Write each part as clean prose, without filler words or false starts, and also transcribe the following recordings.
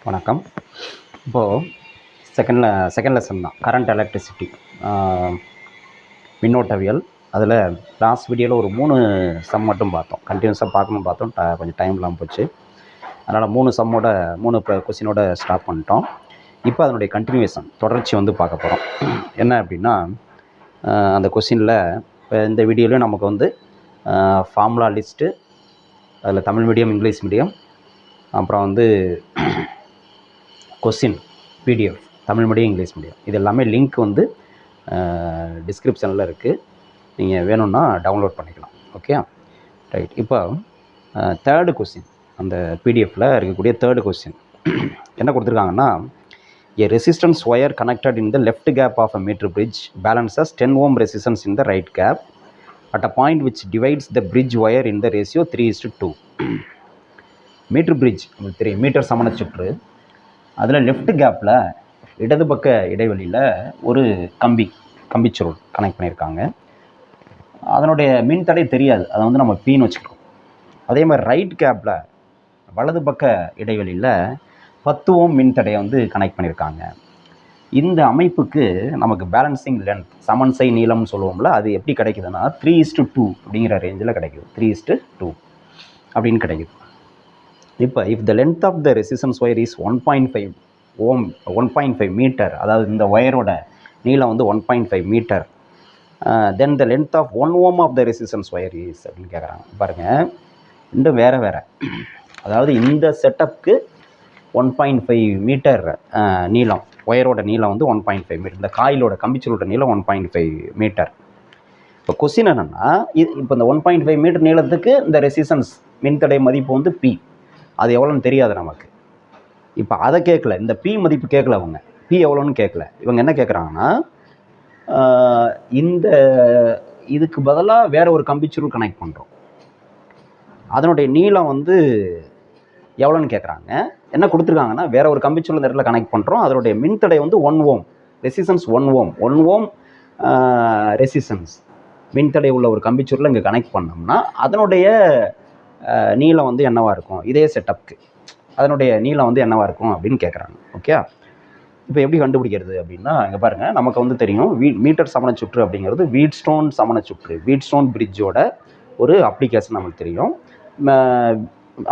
வணக்கம். இப்போது second lesson தான் கரண்ட் எலக்ட்ரிசிட்டி மின்னோட்டவியல். அதில் லாஸ்ட் வீடியோவில் ஒரு 3 சம் மட்டும் பார்த்தோம். கண்டினியூஸாக பார்க்கணும்னு பார்த்தோம், கொஞ்சம் டைம் இல்லாமல் போச்சு. அதனால் 3 கொஸ்டினோட ஸ்டாப் பண்ணிட்டோம். இப்போ அதனுடைய கண்டினியூவேஷன் தொடர்ச்சி பார்க்க போகிறோம். என்ன அப்படின்னா, அந்த கொஸ்டினில் இப்போ இந்த வீடியோலையும் நமக்கு ஃபார்முலா லிஸ்ட்டு, அதில் தமிழ் மீடியம், இங்கிலீஷ் மீடியம், அப்புறம் question PDF Tamil medium, English medium, இது எல்லாமே லிங்க் டிஸ்கிரிப்ஷனில் இருக்குது. நீங்கள் வேணும்னா டவுன்லோட் பண்ணிக்கலாம். Okay, right. இப்போ தேர்டு கொஸ்டின், அந்த பிடிஎஃப்பில் இருக்கக்கூடிய தேர்டு கொஸ்டின் என்ன கொடுத்துருக்காங்கன்னா, a resistance wire connected in the left gap of a meter bridge balances 10 ohm resistance in the right gap at a point which divides the bridge wire in the ratio 3:2. Metre bridge உங்களுக்கு தெரியும், metre சமண சுற்று. அதில் left கேப்பில் இடது பக்க இடைவெளியில் ஒரு கம்பிச்சுருள் கனெக்ட் பண்ணியிருக்காங்க. அதனுடைய மின்தடை தெரியாது, அதை நம்ம பீன்னு வச்சுக்கிறோம். அதே மாதிரி ரைட் கேப்பில் வலது பக்க இடைவெளியில் 10 ஓம் மின்தடையை கனெக்ட் பண்ணியிருக்காங்க. இந்த அமைப்புக்கு நமக்கு பேலன்சிங் லென்த், சமன்சை நீளம்னு சொல்லுவோம்ல, அது எப்படி கிடைக்குதுன்னா 3:2 அப்படிங்கிற ரேஞ்சில் கிடைக்குது. 3:2 அப்படின்னு கிடைக்குது. இப்போ if the length of the resistance wire is 1.5 metre, அதாவது இந்த ஒயரோட நீளம் 1.5 metre, then the length of 1 ohm of the resistance wire is அப்படின்னு கேட்குறாங்க. பாருங்கள், ரெண்டும் வேறு. அதாவது இந்த செட்டப்புக்கு 1.5 மீட்டர் நீளம், ஒயரோட நீளம் 1.5 மீட்டர், இந்த காயிலோட கம்பிச்சலோட நீளம் 1.5 மீட்டர். இப்போ கொஸ்டின் என்னென்னா, இப்போ இந்த 1.5 மீட்டர் நீளத்துக்கு இந்த ரெசிஸ்டன்ஸ் மின்தடை மதிப்பு பி, அது எவ்வளோன்னு தெரியாது நமக்கு. இப்போ அதை கேட்கல, இந்த பி மதிப்பு கேட்கல அவங்க, பி எவ்வளோன்னு கேட்கல. இவங்க என்ன கேட்குறாங்கன்னா, இந்த இதுக்கு பதிலாக வேற ஒரு கம்பிச்சுருள் கனெக்ட் பண்ணுறோம், அதனுடைய நீளம் எவ்வளோன்னு கேட்குறாங்க. என்ன கொடுத்துருக்காங்கன்னா, வேற ஒரு கம்பிச்சுருள் இந்த இடத்துல கனெக்ட் பண்ணுறோம், அதனுடைய மின்தடை 1 ஓம், ரெசிஸ்டன்ஸ் 1 ஓம் ரெசிஸ்டன்ஸ் மின்தடை உள்ள ஒரு கம்பிச்சுருளை இங்கே கனெக்ட் பண்ணோம்னா அதனுடைய நீளம் என்னவாக இருக்கும், இதே செட்டப்புக்கு அதனுடைய நீளம் என்னவாக இருக்கும் அப்படின்னு கேட்குறாங்க. ஓகே, இப்போ எப்படி கண்டுபிடிக்கிறது அப்படின்னா, இங்கே பாருங்கள், நமக்கு தெரியும் மீட்டர் சமண சுற்று அப்படிங்கிறது வீட்ஸ்டோன் சமண சுற்று, வீட்ஸ்டோன் பிரிட்ஜோட ஒரு அப்ளிகேஷன் நமக்கு தெரியும்.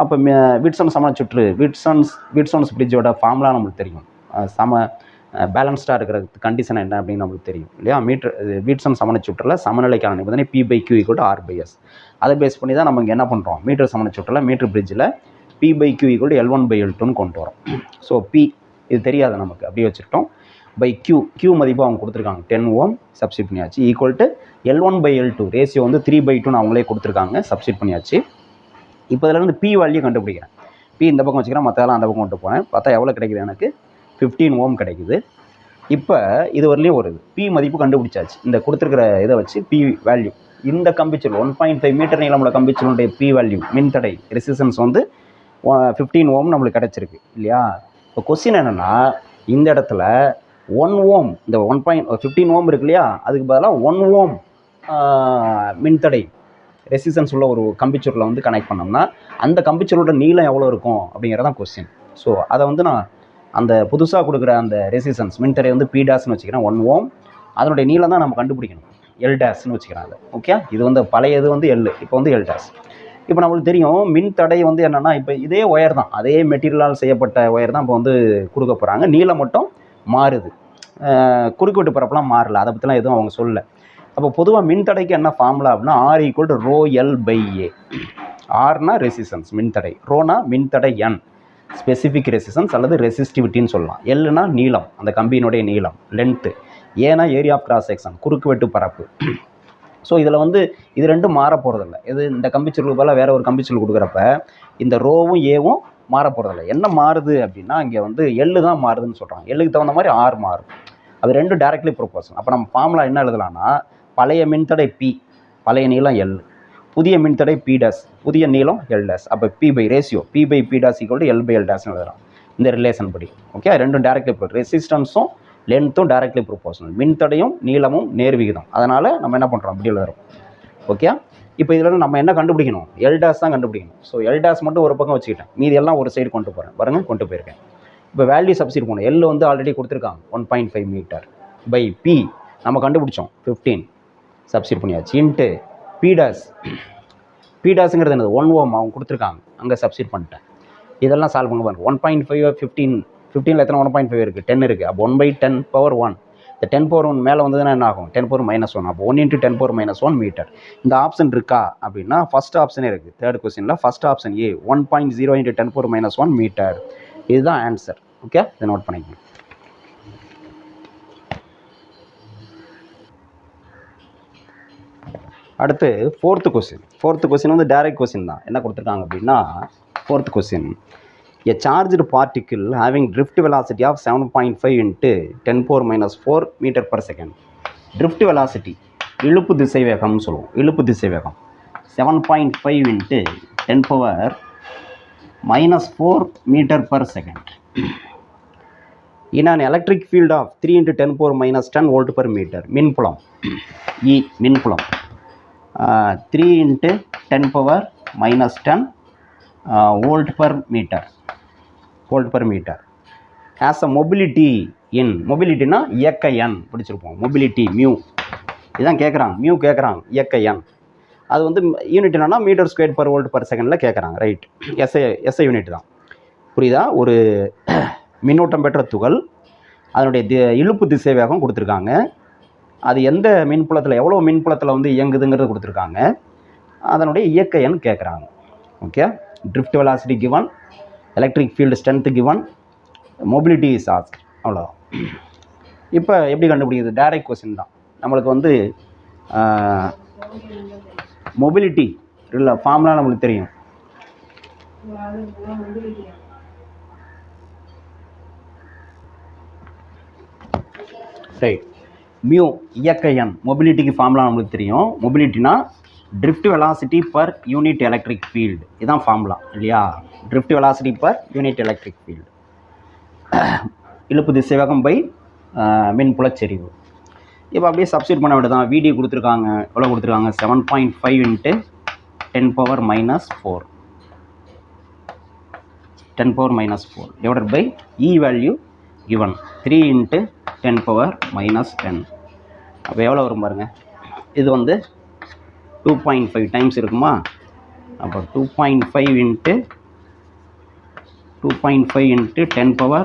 அப்போ வீட்ஸ்டோன் சமண சுற்று, வீட்ஸ்டோன்ஸ் பிரிட்ஜோட ஃபார்முலா நம்மளுக்கு தெரியும். பேலன்ஸ்டாக இருக்கிற கண்டிஷன் என்ன அப்படின்னு நம்மளுக்கு தெரியும் இல்லையா. வீட்ஸ்டோன் சமண சுற்றில் சமநிலைக்கான நிபந்தனை P/Q = R/S. அதை பேஸ் பண்ணி தான் நம்ம இங்கே என்ன பண்ணுறோம், மீட்டர் சமண சுற்றில் மீட்டர் பிரிட்ஜில் P/Q = L1/L2ன்னு கொண்டு வரோம். ஸோ P இது தெரியாது நமக்கு, அப்படியே வச்சுக்கிட்டோம். பை Q மதிப்பு அவங்க கொடுத்துருக்காங்க 10 ஓம், சப்ஸ்டிட் பண்ணியாச்சு. ஈக்குவல் டு L1/L2 ரேஷியோ 3/2 அவங்களே கொடுத்துருக்காங்க, சப்ஸ்டிட் பண்ணியாச்சு. இப்போ இதில் P வேல்யூ கண்டுபிடிக்கிறேன். P இந்த பக்கம் வச்சுக்கிறேன், மற்றெல்லாம் அந்த பக்கம் கொண்டு போகிறேன். பார்த்தா எவ்வளோ கிடைக்குது, எனக்கு 15 ஓம் கிடைக்குது. இப்போ இது வரலையும் வருது, P மதிப்பு கண்டுபிடிச்சாச்சு. இந்த கொடுத்துருக்கிற இதை வச்சு P வேல்யூ, இந்த கம்பிச்சுருள் 1.5 மீட்டர் நீளமுள்ள கம்பிச்சுருளுடைய P வேல்யூ, மின்தடை ரெசிஸ்டன்ஸ் 15 ஓம் நம்மளுக்கு கிடச்சிருக்கு இல்லையா. இப்போ கொஸ்டின் என்னென்னா, இந்த இடத்துல 1 ஓம், இந்த 15 ஓம் இருக்கு இல்லையா, அதுக்கு பதிலாக 1 ஓம் மின்தடை ரெசிஸ்டன்ஸ் உள்ள ஒரு கம்பிச்சுருளை கனெக்ட் பண்ணோம்னா அந்த கம்பிச்சுருளோட நீளம் எவ்வளோ இருக்கும் அப்படிங்கிறதான் கொஸ்டின். ஸோ அதை நான் அந்த புதுசாக கொடுக்குற அந்த ரெசிஸ்டன்ஸ் மின்தடை P' வச்சுக்கிறேன், 1 ஓம், அதனுடைய நீளம் தான் நம்ம கண்டுபிடிக்கணும், L' வச்சுக்கிறேன் அதை. ஓகே, இது பழையது L, இப்போ L'. இப்போ நம்மளுக்கு தெரியும் மின்தடை என்னென்னா, இப்போ இதே ஒயர் தான், அதே மெட்டீரியலால் செய்யப்பட்ட ஒயர் தான் இப்போ கொடுக்க போகிறாங்க. நீளம் மட்டும் மாறுது, குறுக்கு வெட்டு பரப்பெல்லாம் மாறல, அதை பற்றிலாம் எதுவும் அவங்க சொல்லலை. அப்போ பொதுவாக மின்தடைக்கு என்ன ஃபார்முலா அப்படின்னா, R = ρL/A. ஆர்னா ரெசிஸ்டன்ஸ் மின்தடை, ரோனா மின்தடை N, ஸ்பெசிஃபிக் ரெசிஸ்டன்ஸ் அல்லது ரெசிஸ்டிவிட்டின்னு சொல்லலாம். எல்னா நீளம், அந்த கம்பியினுடைய நீளம், லென்த்து. ஏன்னா ஏரியா ஆஃப் கிராஸ் செக்ஷன், குறுக்கு வெட்டு பரப்பு. ஸோ இதில் இது ரெண்டும் மாற போகிறதில்ல. இது இந்த கம்பிச்சுருளுக்கு பதிலாக வேறு ஒரு கம்பிச்சுருள் கொடுக்குறப்ப இந்த ரோவும் ஏவும் மாற போகிறதில்ல. என்ன மாறுது அப்படின்னா, இங்கே எல்லு தான் மாறுதுன்னு சொல்கிறாங்க. எல்லுக்கு தகுந்த மாதிரி ஆர் மாறும். அது ரெண்டும் டைரக்ட்லி ப்ரொபோர்ஷனல். அப்போ நம்ம ஃபார்முலா என்ன எழுதலாம்னா, பழைய மின்தடை P, பழைய நீளம் L, புதிய மின்தடை P', புதிய நீளம் L'. அப்போ ரேஷியோ P/P' = L/L' எழுதலாம் இந்த ரிலேஷன் படி. ஓகே, ரெண்டும் டைரக்ட்லி ரெசிஸ்டன்ஸும் லென்த்தும் டைரக்ட்லி ப்ரொபோர்ஷனல், மின்தடையும் நீளமும் நேர்விகிதம். அதனால் நம்ம என்ன பண்ணுறோம், அப்படி எழுதுறோம். ஓகே, இப்போ இதில் நம்ம என்ன கண்டுபிடிக்கணும், L' தான் கண்டுபிடிக்கணும். ஸோ L' மட்டும் ஒரு பக்கம் வச்சுக்கிட்டேன், மீதி எல்லாம் ஒரு சைடு கொண்டு போகிறேன். பாருங்கள், கொண்டு போயிருக்கேன். இப்போ வேல்யூ சப்ஸ்டிட் பண்ணணும். எல் வந்து ஆல்ரெடி கொடுத்துருக்காங்க 1.5 மீட்டர் பை பி நம்ம கண்டுபிடிச்சோம் 15 சப்ஸ்டிட் பண்ணியாச்சு இன்ட்டு பிடாஸ். பிடாஸுங்கிறது என்னது 1 ஓம் அவங்க கொடுத்துருக்காங்க, அங்கே சப்ஸ்டிட் பண்ணிட்டேன். இதெல்லாம் சால்வ் பண்ண பாருங்க. 1.5 15 எத்தனை 1.5 இருக்குது 10 இருக்குது. அப்போ 1/10⁻1 இந்த 10⁻1 மேலே வந்ததுன்னா என்ன ஆகும் 10⁻−1. அப்போ 1 × 10⁻−1 மீட்டர். இந்த ஆப்ஷன் இருக்கா அப்படின்னா ஃபஸ்ட் ஆப்ஷனே இருக்குது. தேர்ட் கொஸ்டினில் ஃபஸ்ட் ஆப்ஷன் ஏ 1.0 × 10⁻−1 மீட்டர். இதுதான் ஆன்சர். ஓகே, இதை நோட் பண்ணிக்கணும். அடுத்து ஃபோர்த்து கொஸ்டின் வந்து டைரக்ட் கொஸ்டின் தான். என்ன கொடுத்துருக்காங்க அப்படின்னா fourth question, a charged particle having drift velocity of 7.5 × 10⁻⁻4 metre per second. drift velocity இழுப்பு திசை வேகம்னு சொல்லுவோம். இழுப்பு திசை வேகம் 7.5 × 10⁻⁻4 metre per second in an electric field of 3 × 10⁻−10 volt per meter. மின்புலம் E மின்புலம் 3 × 10⁻−10 volt per meter as a mobility in mobilityனா இயக்க எண் பிடிச்சிருப்போம். mobility mu இதான் கேட்குறாங்க, மியூ கேட்குறாங்க, இயக்க எண். அது வந்து யூனிட் என்னன்னா metre square per volt per செகண்டில் கேட்குறாங்க. ரைட், எஸ்ஐ யூனிட் தான். புரியுதா? ஒரு மின்னோட்டம் பெற்ற துகள் அதனுடைய இழுப்பு திசை வேகம் கொடுத்துருக்காங்க. அது எந்த மின்புலத்தில் எவ்வளோ மின்புலத்தில் வந்து இயங்குதுங்கிறது கொடுத்துருக்காங்க. அதனுடைய இயக்க எண் கேட்குறாங்க. Okay, drift velocity given, electric field strength given, mobility is asked. அவ்வளோதான். இப்போ எப்படி கண்டுபிடிக்கிறது? டைரக்ட் கொஸ்டின் தான். நம்மளுக்கு வந்து மொபிலிட்டி இல்லை ஃபார்முலா நம்மளுக்கு தெரியும். ரைட், மியூ இயக்க எண், மொபிலிட்டிக்கு ஃபார்முலா நம்மளுக்கு தெரியும். மொபிலிட்டினா drift velocity per unit electric field. இதுதான் ஃபார்முலா இல்லையா? drift velocity per unit electric field. இழுப்பு திசை வேகம் பை மின்புலச்செறிவு. இப்போ அப்படியே சப்ஸ்டிட் பண்ண வேண்டியதான். விடி கொடுத்துருக்காங்க, எவ்வளோ கொடுத்துருக்காங்க 7.5 × 10⁻−4 10⁻−4 divided by E value given 3 × 10⁻−10. அப்போ எவ்வளோ வரும் பாருங்கள். இது வந்து 2.5 டைம்ஸ் இருக்குமா? அப்போ 2.5 × 10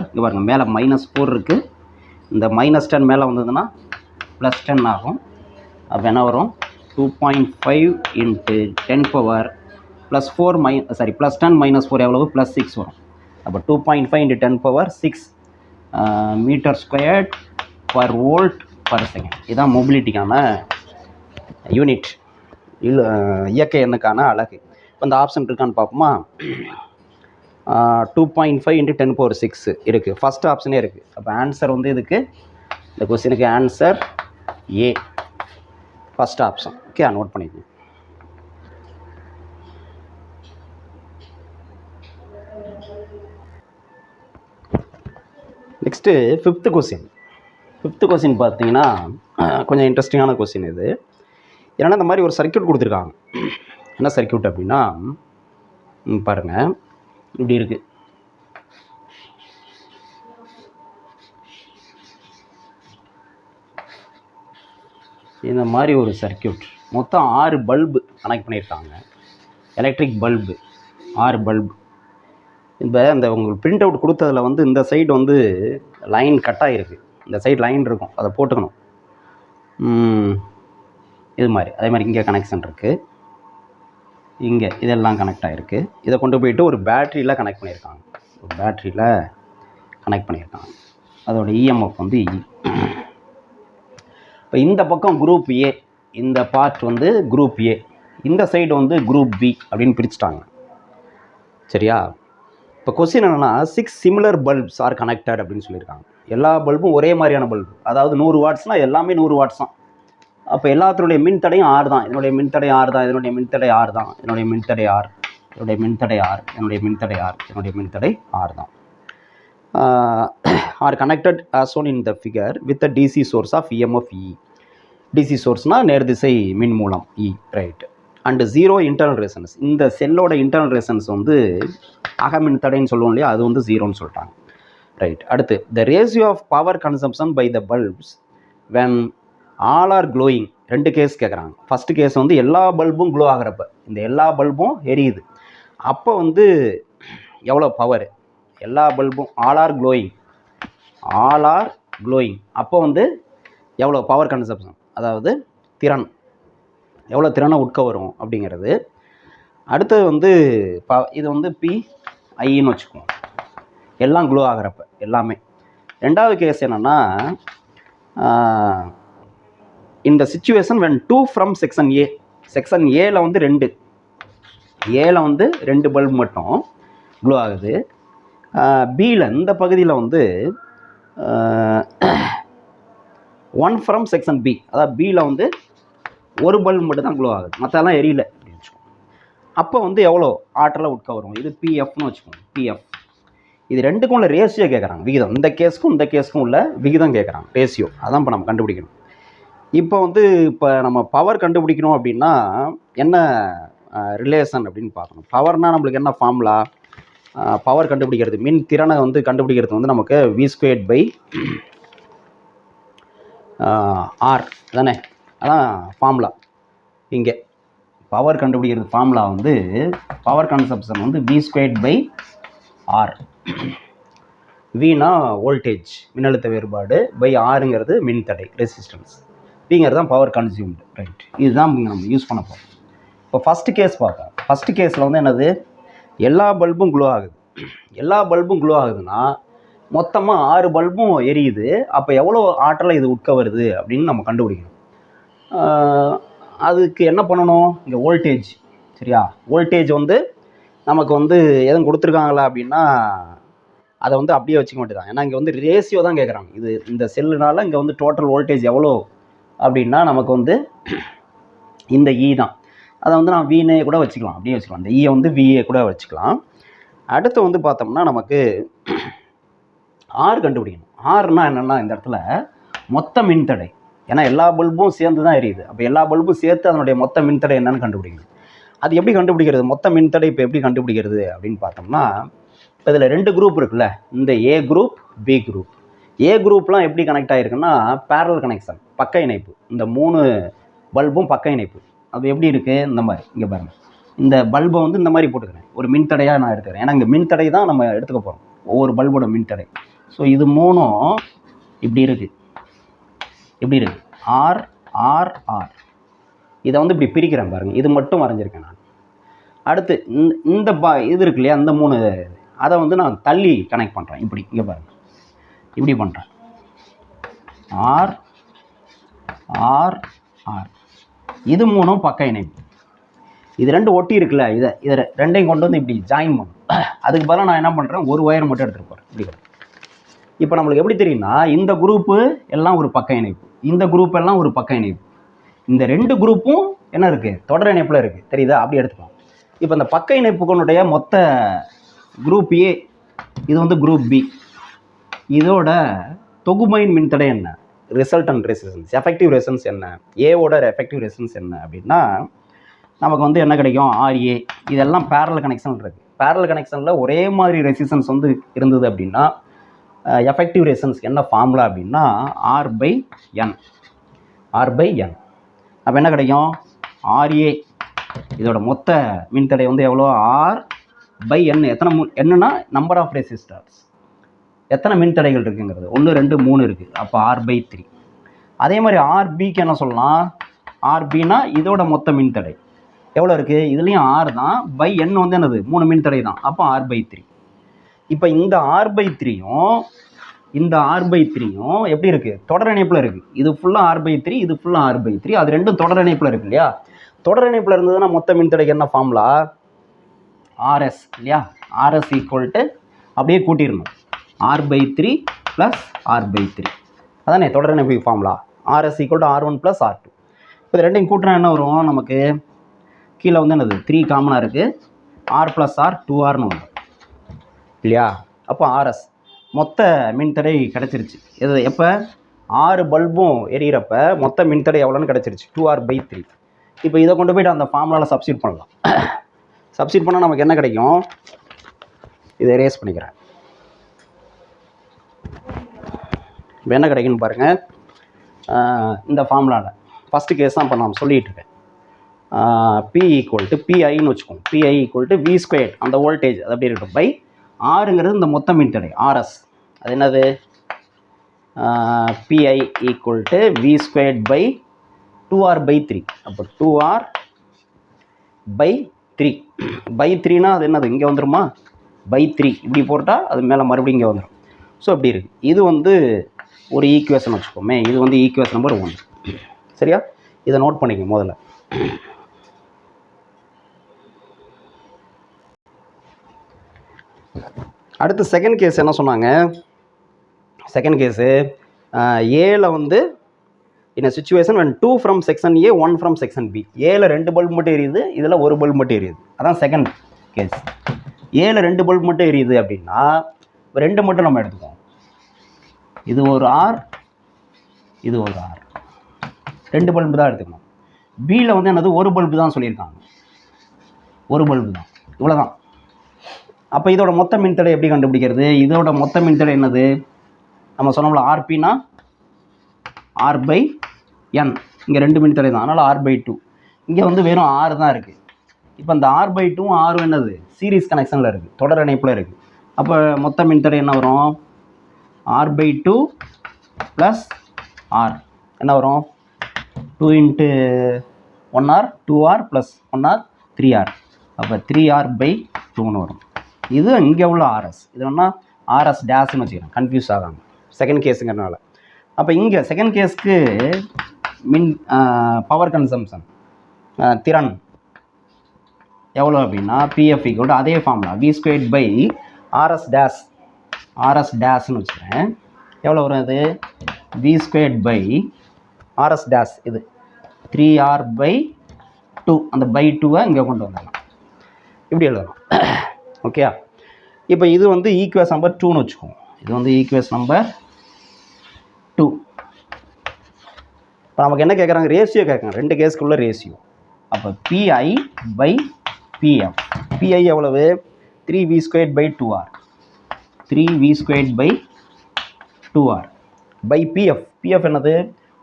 இங்கே பாருங்க, மேலே -4 இருக்குது. இந்த -10 மேலே வந்ததுன்னா +10 ஆகும். அப்போ என்ன வரும்? 2.5 × 10⁻+4 +10 -4 எவ்வளவு? +6 வரும். அப்போ 2.5 × 10⁻6 metre squared per volt per second. இதுதான் மொபிலிட்டிக்கான யூனிட், இயக்க எண்ணுக்கான அலகு. இப்போ இந்த ஆப்ஷன் இருக்கான்னு பார்ப்போமா? 2.5 × 10⁻6 இருக்குது. ஃபஸ்ட் ஆப்ஷனே இருக்குது. அப்போ ஆன்சர் வந்து இதுக்கு, இந்த கொஸ்டினுக்கு answer A, first option. Okay, note பண்ணிக்கோங்க. நெக்ஸ்ட்டு ஃபிஃப்த்து கொஸ்டின் பார்த்தீங்கன்னா கொஞ்சம் இன்ட்ரெஸ்டிங்கான கொஸ்டின் இது. ஏன்னா இந்த மாதிரி ஒரு சர்க்யூட் கொடுத்துருக்காங்க. என்ன சர்க்யூட் அப்படின்னா பாருங்கள், இப்படி இருக்குது. இந்த மாதிரி ஒரு சர்க்யூட் மொத்தம் 6 பல்பு கனெக்ட் பண்ணியிருக்காங்க. Electric bulb 6 bulb. இப்போ இந்த உங்களுக்கு பிரிண்ட் அவுட் கொடுத்ததில் வந்து இந்த சைடு வந்து லைன் கட்டாக இருக்குது. இந்த சைடு லைன் இருக்கும், அதை போட்டுக்கணும். இது மாதிரி அதே மாதிரி இங்கே கனெக்ஷன் இருக்குது, இங்கே இதெல்லாம் கனெக்ட் ஆகிருக்கு. இதை கொண்டு போயிட்டு ஒரு பேட்ரியில் கனெக்ட் பண்ணியிருக்காங்க. அதோட இஎம்எஃப் வந்து இ. இப்போ இந்த பக்கம் குரூப் ஏ, இந்த பார்ட் வந்து குரூப் ஏ, இந்த சைடு வந்து குரூப் பி அப்படின்னு பிரிச்சுட்டாங்க. சரியா? இப்போ கொஸ்டின் என்னென்னா 6 சிமிலர் பல்ப்ஸ் ஆர் கனெக்டட் அப்படின்னு சொல்லியிருக்காங்க. எல்லா பல்பும் ஒரே மாதிரியான பல்பு, அதாவது 100 வாட்ஸ்னால் எல்லாமே 100 வாட்ஸ் தான். அப்போ எல்லாத்தினுடைய மின்தடையும் 6 தான். இதனுடைய மின்தடை 6 தான், இதனுடைய மின்தடை 6 தான், இதனுடைய மின்தடை 6, இதனுடைய மின்தடை 6, இதனுடைய மின்தடை 6, இதனுடைய மின்தடை 6 தான். R connected as shown in the figure with a DC source of EMF E. DC sourceனா நேர்திசை மின் மூலம் E, right. And 0 internal resonance. இந்த செல்லோட இன்டர்னல் ரெசனன்ஸ் வந்து அகமின்தடைன்னு சொல்லுவோம் இல்லையா, அது வந்து 0ன்னு சொல்லிட்டாங்க. ரைட். அடுத்து the ratio of power consumption by the bulbs when all are glowing. 2 case கேட்குறாங்க. ஃபஸ்ட்டு கேஸ் வந்து எல்லா பல்பும் க்ளோ ஆகிறப்ப, இந்த எல்லா பல்பும் எரியுது, அப்போ வந்து எவ்வளோ பவர்? எல்லா பல்பும் ஆல் ஆர் க்ளோயிங் அப்போ வந்து எவ்வளோ பவர் கன்சம்ஷன், அதாவது திறன், எவ்வளோ திறனை உட்க வரும் அப்படிங்கிறது. அடுத்தது வந்து இது வந்து PIன்னு வச்சுக்குவோம், எல்லாம் க்ளோ ஆகிறப்ப எல்லாமே. ரெண்டாவது கேஸ் என்னென்னா, இந்த situation when 2 from section A, section ஏல வந்து 2 பல்ப் மட்டும் க்ளோ ஆகுது. பியில் இந்த பகுதியில் வந்து 1 ஃப்ரம் செக்ஷன் பி, அதாவது பியில் வந்து ஒரு பல்ப் மட்டும் தான் க்ளோ ஆகுது, மற்றெல்லாம் எரியல அப்படின்னு வச்சுக்கோங்க. அப்போ வந்து எவ்வளோ ஆற்றலை உட்க வரும்? இது PFன்னு வச்சுக்கோங்க, PF. இது ரெண்டுக்கும் உள்ள ரேஷியோ கேட்குறாங்க, விகிதம். இந்த கேஸுக்கும் உள்ள விகிதம் கேட்குறாங்க, ரேஷியோ. அதான் இப்போ நம்ம கண்டுபிடிக்கணும். இப்போ நம்ம பவர் கண்டுபிடிக்கணும் அப்படின்னா என்ன ரிலேஷன் அப்படின்னு பார்க்கணும். பவர்னால் நம்மளுக்கு என்ன ஃபார்முலா? பவர் கண்டுபிடிக்கிறது, மின் திறனை வந்து கண்டுபிடிக்கிறது வந்து நமக்கு V²/R தானே, அதான் ஃபார்முலா. இங்கே பவர் கண்டுபிடிக்கிறது ஃபார்முலா வந்து பவர் கன்சப்ஷன் வந்து V²/R. Vனா வோல்டேஜ், மின்னழுத்த வேறுபாடு, பை ஆருங்கிறது மின்தடை, ரெசிஸ்டன்ஸ். பிங்கிறது தான் பவர் கன்சியூம்டு. ரைட், இதுதான் நம்ம யூஸ் பண்ண போகிறோம். இப்போ ஃபஸ்ட்டு கேஸ் பார்ப்போம். ஃபஸ்ட்டு கேஸில் வந்து என்னது? எல்லா பல்பும் க்ளோ ஆகுது. எல்லா பல்பும் க்ளோ ஆகுதுன்னா மொத்தமாக 6 பல்பும் எரியுது. அப்போ எவ்வளோ ஆற்றலை இது உட்க வருது அப்படின்னு நம்ம கண்டுபிடிக்கணும். அதுக்கு என்ன பண்ணணும்? இங்கே வோல்டேஜ், சரியா? வோல்டேஜ் வந்து நமக்கு வந்து எதுவும் கொடுத்துருக்காங்களா அப்படின்னா அதை வந்து அப்படியே வச்சுக்க வேண்டியதான். ஏன்னா இங்கே வந்து ரேஷியோ தான் கேட்குறாங்க. இது இந்த செல்லுனால இங்கே வந்து டோட்டல் வோல்டேஜ் எவ்வளோ அப்படின்னா நமக்கு வந்து இந்த இ தான். அதை வந்து நான் வீனே கூட வச்சுக்கலாம், அப்படியே வச்சுக்கலாம். இந்த ஈயை வந்து VA கூட வச்சுக்கலாம். அடுத்து வந்து பார்த்தோம்னா நமக்கு ஆர் கண்டுபிடிக்கணும். ஆர்னா என்னென்னா இந்த இடத்துல மொத்த மின்தடை. ஏன்னா எல்லா பல்பும் சேர்ந்து தான் எரியுது. அப்போ எல்லா பல்பும் சேர்த்து அதனுடைய மொத்த மின்தடை என்னன்னு கண்டுபிடிக்கணும். அது எப்படி கண்டுபிடிக்கிறது? மொத்த மின்தடை இப்போ எப்படி கண்டுபிடிக்கிறது அப்படின்னு பார்த்தோம்னா, இப்போ இதில் 2 குரூப் இருக்குல்ல, இந்த A group, B group. A குரூப்லாம் எப்படி கனெக்ட் ஆகிருக்குன்னா பேரலல் கனெக்ஷன், பக்க இணைப்பு. இந்த 3 பல்பும் பக்க இணைப்பு. அது எப்படி இருக்குது? இந்த மாதிரி. இங்கே பாருங்கள், இந்த பல்பை வந்து இந்த மாதிரி போட்டுக்கிறேன், ஒரு மின்தடையாக நான் எடுத்துக்கிறேன். ஏன்னா இங்கே மின்தடை தான் நம்ம எடுத்துக்க போகிறோம், ஒவ்வொரு பல்போட மின்தடை. ஸோ இது 3ம் இப்படி இருக்குது, இப்படி இருக்குது, R R R. இதை வந்து இப்படி பிரிக்கிறேன் பாருங்கள், இது மட்டும் வரைஞ்சிருக்கேன் நான். அடுத்து இந்த இது இருக்கு இல்லையா, இந்த 3, அதை வந்து நான் தள்ளி கனெக்ட் பண்ணுறேன். இப்படி இங்கே பாருங்கள், இப்படி பண்ணுறேன். R R R. இது 3ம் பக்க இணைப்பு. இது 2 ஒட்டி இருக்குல்ல, இதை ரெண்டையும் கொண்டு வந்து இப்படி ஜாயின் பண்ணும். அதுக்கு பதிலாக நான் என்ன பண்ணுறேன், ஒரு ஒயர் மட்டும் எடுத்துகிட்டு போகிறேன். இப்படி இப்போ நம்மளுக்கு எப்படி தெரியும்னா, இந்த குரூப்பு எல்லாம் ஒரு பக்க இணைப்பு, இந்த குரூப் எல்லாம் ஒரு பக்க இணைப்பு. இந்த 2 குரூப்பும் என்ன இருக்குது? தொடர் இணைப்பில் இருக்குது, தெரியுதா? அப்படி எடுத்துக்கலாம். இப்போ இந்த பக்க இணைப்புகளுடைய மொத்த குரூப் A, இது வந்து குரூப் B. இதோட தொகுமையின் மின்தடை என்ன? ரிசல்டன்ட் ரெசிஸ்டன்ஸ், எஃபெக்டிவ் ரெசிஸ்டன்ஸ் என்ன? ஏவோட எஃபெக்டிவ் ரெசிஸ்டன்ஸ் என்ன அப்படின்னா நமக்கு வந்து என்ன கிடைக்கும்? RA. இதெல்லாம் பேரலல் கனெக்ஷன் இருக்குது. பேரலல் கனெக்ஷனில் ஒரே மாதிரி ரெசிஸ்டன்ஸ் வந்து இருந்தது அப்படின்னா எஃபெக்டிவ் ரெசிஸ்டன்ஸ் என்ன ஃபார்முலா அப்படின்னா R/N. அப்போ என்ன கிடைக்கும்? RA இதோட மொத்த மின்தடை வந்து எவ்வளோ? R/N. எத்தனை என்னன்னா நம்பர் ஆஃப் ரெசிஸ்டர்ஸ், எத்தனை மின்தடைகள் இருக்குங்கிறது. 1 2 3 இருக்குது. அப்போ R/3. அதே மாதிரி RBக்கு என்ன சொல்லலாம்? RBனா இதோட மொத்த மின்தடை எவ்வளோ இருக்குது? இதுலேயும் R தான், பை N வந்து என்னது? 3 மின்தடை தான். அப்போ R/3. இப்போ இந்த R/3யும் இந்த R/3யும் எப்படி இருக்குது? தொடர் இணைப்பில் இருக்குது. இது ஃபுல்லாக R/3, இது ஃபுல்லாக R/3. அது ரெண்டும் தொடர் இணைப்பில் இருக்குது இல்லையா? தொடர் இணைப்பில் இருந்ததுன்னா மொத்த மின்தடைக்கு என்ன ஃபார்முலா? RS இல்லையா? RS ஈக்குவல் டு அப்படியே கூட்டிடணும், R/3 ப்ளஸ் R/3. அதானே தொடர் இணைப்பு formula. RS equal to R1 plus R2. இப்போ ரெண்டையும் கூட்டினா என்ன வரும் நமக்கு? கீழே வந்து என்னது? 3 காமனாக இருக்குது, R ப்ளஸ் R 2Rன்னு வரும் இல்லையா? அப்போ RS மொத்த மின்தடை கிடச்சிருச்சு. இது எப்போ? 6 பல்பும் எரியிறப்ப மொத்த மின்தடை எவ்வளோன்னு கிடச்சிருச்சு? 2R/3. இப்போ இதை கொண்டு போய்ட்டு அந்த ஃபார்முலாவில் சப்ஸ்டிட் பண்ணலாம். சப்ஸ்டிட் பண்ணால் நமக்கு என்ன கிடைக்கும்? இதை ரேஸ் பண்ணிக்கிறேன். இப்போ என்ன கிடைக்குன்னு பாருங்கள். இந்த ஃபார்முலாவில் ஃபஸ்ட்டு கேஸ் தான் இப்போ நான் சொல்லிகிட்டு இருக்கேன். P ஈக்குவல் டு பிஐன்னு வச்சுக்கோங்க. P I equal to V square, அந்த வோல்டேஜ் அது அப்படி இருக்கட்டும், பை ஆறுங்கிறது இந்த மொத்த மின்தடை ஆர்எஸ். அது என்னது? P I equal to V square by 2R/3. அப்போ 2R/3. பை 3னா அது என்னது? இங்கே வந்துடுமா? பை 3 இப்படி போட்டால் அது மேலே மறுபடியும் இங்கே வந்துடும். ஸோ அப்படி இருக்குது. இது வந்து ஒரு ஈக்குவேஷன் வச்சுக்கோமே. இது வந்து ஈக்குவேஷன் நம்பர் 1. சரியா? இதை நோட் பண்ணிக்க முதல்ல. அடுத்து செகண்ட் கேஸ் என்ன சொன்னாங்க? செகண்ட் கேஸு ஏல வந்து in a situation when 2 from section A 1 from section B. ஏல 2 பல்ப் மட்டும் எரியுது, இதில் ஒரு பல்ப் மட்டும் எரியுது. அதான் செகண்ட் கேஸ். ஏல 2 பல்ப் மட்டும் எரியுது அப்படின்னா 2 மட்டும் நம்ம எடுத்துக்குவோம். இது ஒரு ஆர், இது ஒரு ஆர், 2 பல்பு தான் எடுத்துக்கணும். பியில் வந்து என்னது? ஒரு பல்பு தான் சொல்லியிருக்காங்க, ஒரு பல்பு தான், இவ்வளோதான். அப்போ இதோட மொத்த மின்தடை எப்படி கண்டுபிடிக்கிறது? இதோட மொத்த மின்தடை என்னது? நம்ம சொன்னோம்ல ஆர்பின்னா R/n. இங்கே 2 மின்தடை தான், அதனால் R/2. இங்கே வந்து வெறும் R தான் இருக்குது. இப்போ இந்த R/2 R என்னது? சீரீஸ் கனெக்ஷனில் இருக்குது, தொடர் இணைப்பில் இருக்குது. அப்போ மொத்த மின்தடை என்ன வரும்? R/2 ப்ளஸ் R என்ன வரும்? 2 × 1R 2R plus 1R 3R. அப்போ 3R/2ன்னு வரும். இது இங்கே உள்ள ஆர்எஸ். இது வேணால் ஆர்எஸ் டேஷ்னு வச்சுக்கிறேன், கன்ஃபியூஸ் ஆகாமல், செகண்ட் கேஸுங்கிறனால. அப்போ இங்கே செகண்ட் கேஸ்க்கு பவர் கன்சம்ஷன் திறன் எவ்வளோ அப்படின்னா பிஎஃப் ஈக்குவல் டு அதே formula V squared by RS டேஷ்னு வச்சுக்கிறேன். எவ்வளோ வரும் இது? V squared by RS dash, இது 3R/2. அந்த பை 2வை இங்கே கொண்டு வந்துடலாம், இப்படி எழுதலாம். ஓகே. இப்போ இது வந்து ஈக்குவேஷன் நம்பர் 2ன்னு வச்சுக்கோங்க. இது வந்து ஈக்குவேஷன் நம்பர் 2. இப்போ நமக்கு என்ன கேட்குறாங்க? ரேஷியோ கேட்குறாங்க, 2 கேஸ்க்குள்ள ரேஷியோ. அப்போ PI/PF. PI எவ்வளவு? 3V²/2R, 3V²/2R by PF. PF என்னது?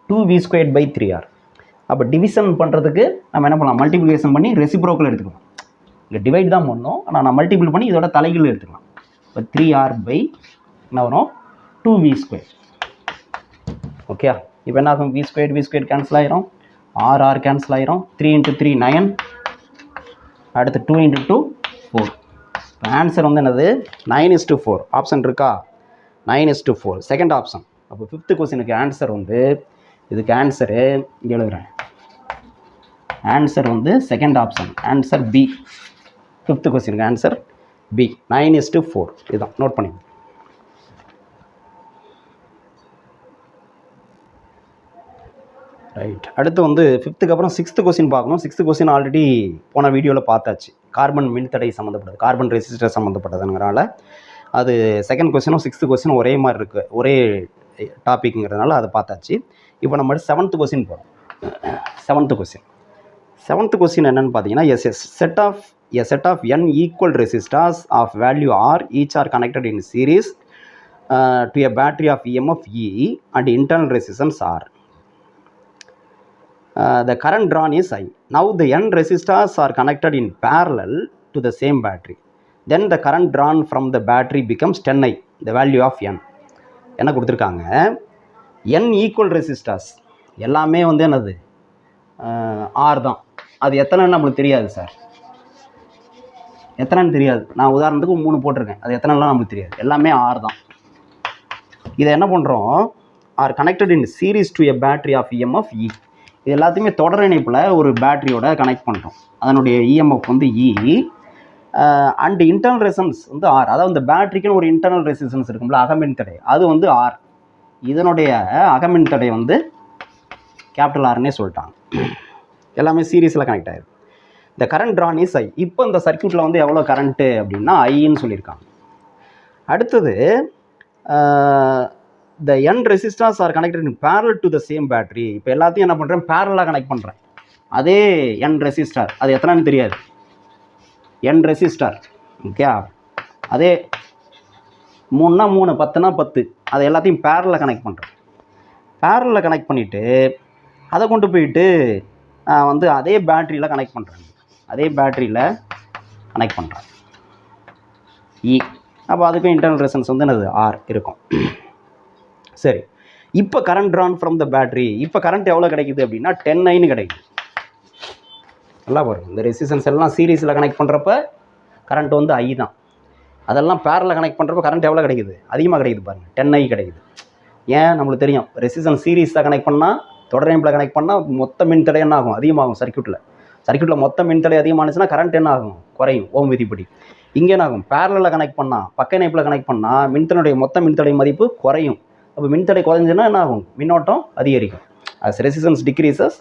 2V²/3R. அப்போ டிவிஷன் பண்ணுறதுக்கு நம்ம என்ன பண்ணலாம்? மல்டிப்ளிகேஷன் பண்ணி ரெசிப்ரோக்கல் எடுத்துக்கலாம். இங்கே டிவைட் தான் பண்ணணும், ஆனால் நான் மல்டிபிள் பண்ணி இதோட தலைகள் எடுத்துக்கலாம். இப்போ 3R/ என்ன வரும்? 2V². ஓகே. இப்போ என்ன ஆகும்? V² கேன்சல் ஆயிரும், R கேன்சல் ஆயிரும். 3 × 3 9, அடுத்து 2 × 2 4. இப்போ ஆன்சர் வந்து என்னது? 9:4. ஆப்ஷன் இருக்கா? 9:4 செகண்ட் ஆப்ஷன். அப்போ 5th கொஸ்டினுக்கு ஆன்சர் வந்து, இதுக்கு ஆன்சரு இங்கே எழுதுகிறேன். ஆன்சர் வந்து second option, answer B. 5th கொஸ்டினுக்கு ஆன்சர் பி, 9:4. இதுதான், நோட் பண்ணி. ரைட். அடுத்து வந்து 5th அப்புறம் 6th கொஸ்டின் பார்க்கணும். 6th கொஸ்டின் ஆல்ரெடி போன வீடியோவில் பார்த்தாச்சு. கார்பன் மின்தடை சம்மந்தப்பட்டது, கார்பன் ரெசிஸ்டர் சம்மந்தப்பட்டதுங்கிறனால அது செகண்ட் கொஸ்டினும் 6th கொஸ்டினும் ஒரே மாதிரி இருக்குது, ஒரே டாபிக்ங்கிறதுனால அதை பார்த்தாச்சு. இப்போ நம்ம 7th கொஸ்டின் போகிறோம். 7th கொஸ்டின் என்னென்னு பார்த்தீங்கன்னா, a set of n equal resistors of value R each are connected in series to a battery of EMF E and internal resistance R. The current drawn is I. Now the n resistors are connected in parallel to the same battery. Then the current drawn from the battery becomes 10I, the value of n. என்ன கொடுத்துருக்காங்க? n equal resistors எல்லாமே வந்து என்னது? R தான். அது எத்தனைன்னு நம்மளுக்கு தெரியாது sir, எத்தனைன்னு தெரியாது. நான் உதாரணத்துக்கு 3 போட்டிருக்கேன், அது எத்தனைலாம் நம்மளுக்கு தெரியாது, எல்லாமே R தான். இதை என்ன பண்ணுறோம்? Are connected in series to a battery of EMF E. இது எல்லாத்தையுமே தொடர் இணைப்பில் ஒரு பேட்டரியோட கனெக்ட் பண்ணுறோம். அதனுடைய EMF வந்து E அண்ட் இன்டர்னல் ரெசிஸ்டன்ஸ் வந்து R. அதாவது இந்த பேட்டரிக்குன்னு ஒரு இன்டர்னல் ரெசிஸ்டன்ஸ் இருக்கும்ல, அகமின் தடை, அது வந்து R. இதனுடைய அகமின் தடை வந்து கேபிட்டல் Rன்னே சொல்லிட்டாங்க. எல்லாமே சீரீஸில் கனெக்ட் ஆகிடும். இந்த கரண்ட் ட்ரான் இஸ் I. இப்போ இந்த சர்க்யூட்டில் வந்து எவ்வளோ கரண்ட்டு அப்படின்னா ஐன்னு சொல்லியிருக்காங்க. அடுத்தது the n resistors are connected in parallel to the same battery. இப்போ எல்லாத்தையும் என்ன பண்ணுறேன்? பேரலாக கனெக்ட் பண்ணுறேன். அதே n ரெசிஸ்டார், அது எத்தனைன்னு தெரியாது, n ரெசிஸ்டார். ஓகே. அதே 3னா 3, 10னா 10, அது எல்லாத்தையும் பேரலாக கனெக்ட் பண்ணுறேன். பேரலில் கனெக்ட் பண்ணிவிட்டு அதை கொண்டு போயிட்டு நான் வந்து அதே பேட்டரியில் கனெக்ட் பண்ணுறேன். அதே பேட்டரியில் கனெக்ட் பண்ணுறேன் இ. அப்போ அதுக்கும் இன்டர்னல் ரெசிஸ்டன்ஸ் வந்து என்னது ஆர் இருக்கும். சரி, இப்போ current Tran from the battery. இப்போ கரண்ட் எவ்வளோ கிடைக்குது அப்படின்னா 10I கிடைக்குது. நல்லா பாருங்கள், இந்த ரெசிஸ்டன்ஸ் எல்லாம் சீரீஸில் கனெக்ட் பண்ணுறப்ப கரண்ட் வந்து ஐ தான். அதெல்லாம் பேரலில் கனெக்ட் பண்ணுறப்ப கரண்ட் எவ்வளோ கிடைக்குது? அதிகமாக கிடைக்குது பாருங்கள், 10I கிடைக்குது. ஏன் நம்மளுக்கு தெரியும், ரெசிஸ்டன்ஸ் சீரீஸில் கனெக்ட் பண்ணால், தொடர் இணைப்பில் கனெக்ட் பண்ணால் மொத்த மின்தடை என்ன ஆகும்? அதிகமாகும். சர்க்யூட்டில் மொத்த மின்தடை அதிகமானுச்சுன்னா கரண்ட் என்ன ஆகும்? குறையும், ஓம் விதிப்படி. இங்கே என்ன ஆகும்? பேரலில் கனெக்ட் பண்ணால், பக்க இணைப்பில் கனெக்ட் பண்ணால் மின்தனுடைய மொத்த மின்தடை மதிப்பு குறையும். அப்போ மின்தடை குறைஞ்சுன்னா என்ன ஆகும்? மின்னோட்டம் அதிகரிக்கும். as resistance decreases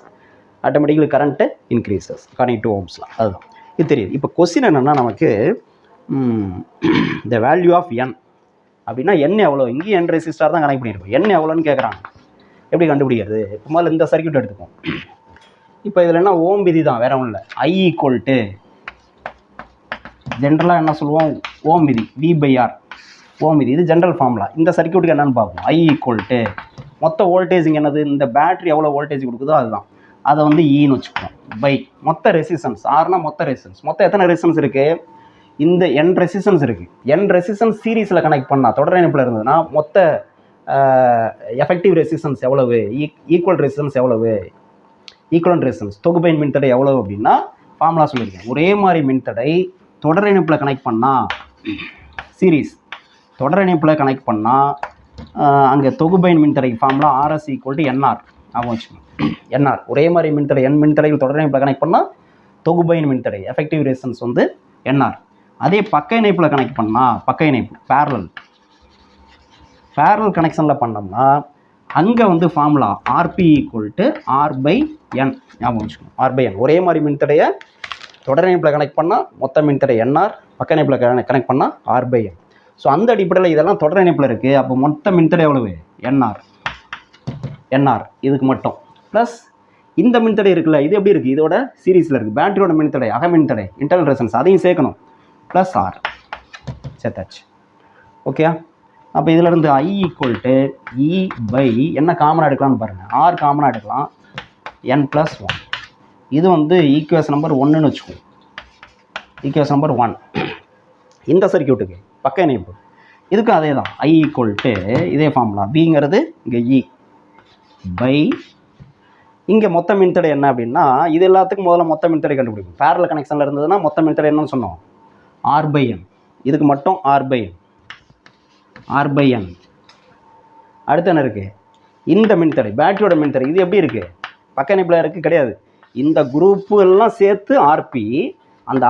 automatically current increases according to Ohm's law. அதுதான் இது தெரியுது. இப்போ கொஸ்டின் என்னென்னா நமக்கு the value of n அப்படின்னா n எவ்வளோ? இங்கேயும் n ரெசிஸ்டார் தான் கனெக்ட் பண்ணியிருக்கோம். n எவ்வளோன்னு கேட்குறாங்க. எப்படி கண்டுபிடிக்கிறது? இப்போ முதல்ல இந்த சர்க்யூட் எடுத்துப்போம். இப்போ இதில் என்ன ஓம் விதி தான், வேற ஒன்றும் இல்லை. I ஈக்குவல் டு ஜென்ரலாக என்ன சொல்லுவோம்? ஓம் விதி, V/R ஓம் விதி. இது ஜென்ரல் ஃபார்முலா. இந்த சர்க்யூட்டுக்கு என்னென்னு பார்ப்போம். I ஈக்குவல் டு மொத்த வோல்டேஜ் என்னது? இந்த பேட்டரி எவ்வளோ வோல்டேஜ் கொடுக்குதோ அதுதான், அதை வந்து ஈன்னு வச்சுக்குவோம். பை மொத்த ரெசிஸ்டன்ஸ். ஆர்னா மொத்த ரெசிஸ்டன்ஸ். மொத்தம் எத்தனை ரெசிஸ்டன்ஸ் இருக்குது? இந்த n ரெசிஸ்டன்ஸ் இருக்குது. n ரெசிஸ்டன்ஸ் சீரீஸில் கனெக்ட் பண்ணால், தொடர் இணைப்பில் இருந்ததுன்னா மொத்த எஃபெக்டிவ் ரெசிஸ்டன்ஸ் எவ்வளவு? ஈக்குவல் ரெசிஸ்டன்ஸ் எவ்வளவு? ஈக்குவலன்ட் ரெசிஸ்டன்ஸ் தொகுபயன் மின்தடை எவ்வளவு அப்படின்னா ஃபார்முலா சொல்லியிருக்கேன். ஒரே மாதிரி மின்தடை தொடர் இணைப்பில் கனெக்ட் பண்ணால், சீரீஸ் தொடர் இணைப்பில் கனெக்ட் பண்ணால் அங்கே தொகுபயன் மின்தடை formula RS equal to NR ஆகும் வச்சுக்கணும். NR ஒரே மாதிரி மின்தடை n மின்தடைகள் தொடர் இணைப்பில் கனெக்ட் பண்ணால் தொகுபயன் மின்தடை எஃபெக்டிவ் ரெசிஸ்டன்ஸ் வந்து NR. அதே பக்க இணைப்பில் கனெக்ட் பண்ணால், பக்க இணைப்பு பேரலல் கனெக்ஷனில் பண்ணோம்னா அங்கே வந்து formula RP equal to R/N ஞாபகம் வச்சுக்கணும். R/N ஒரே மாதிரி மின்தடையை தொடர் இணைப்பில் கனெக்ட் பண்ணால் மொத்த மின்தடை NR, பக்க இணைப்பில் கனெக்ட் பண்ணால் R/N. ஸோ அந்த அடிப்படையில் இதெல்லாம் தொடர் இணைப்பில் இருக்குது. அப்போ மொத்த மின்தடை எவ்வளவு? NR இதுக்கு மட்டும். ப்ளஸ் இந்த மின்தடை இருக்குல்ல, இது எப்படி இருக்குது? இதோட சீரீஸில் இருக்குது. பேட்டரியோட மின்தடை, அக மின்தடை, இன்டர்னல் ரெசிஸ்டன்ஸ், அதையும் சேர்க்கணும். ப்ளஸ் R சேர்த்தாச்சு. ஓகே, அப்போ இதிலேருந்து I ஈக்குவல் டு E/, என்ன காமனாக எடுக்கலாம்னு பாருங்கள். R காமனாக எடுக்கலாம், N+1. இது வந்து ஈக்குவேஷன் நம்பர் 1ன்னு வச்சுக்குவோம். Equation number 1. இந்த சர்க்யூட்டுக்கு பக்க இணைப்பு இதுக்கும் அதே தான். I ஈக்குவல் டு இதே ஃபார்முலா. Bங்கிறது இங்கே E/, இங்கே மொத்த மின்தடை என்ன அப்படின்னா, இது எல்லாத்துக்கும் முதல்ல மொத்த மின்தடை கண்டுபிடிக்கும். பேரலல் கனெக்ஷனில் இருந்ததுன்னா மொத்த மின்தடை என்னன்னு சொன்னோம்? R/N. இதுக்கு மட்டும் R/N. அடுத்து என்ன இருக்குது? இந்த மின்தடை, பேட்டரியோட மின்தடை. இது எப்படி இருக்குது? பக்க இணைப்பில் இருக்குது கிடையாது. இந்த குரூப்பு எல்லாம் சேர்த்து RP. அந்த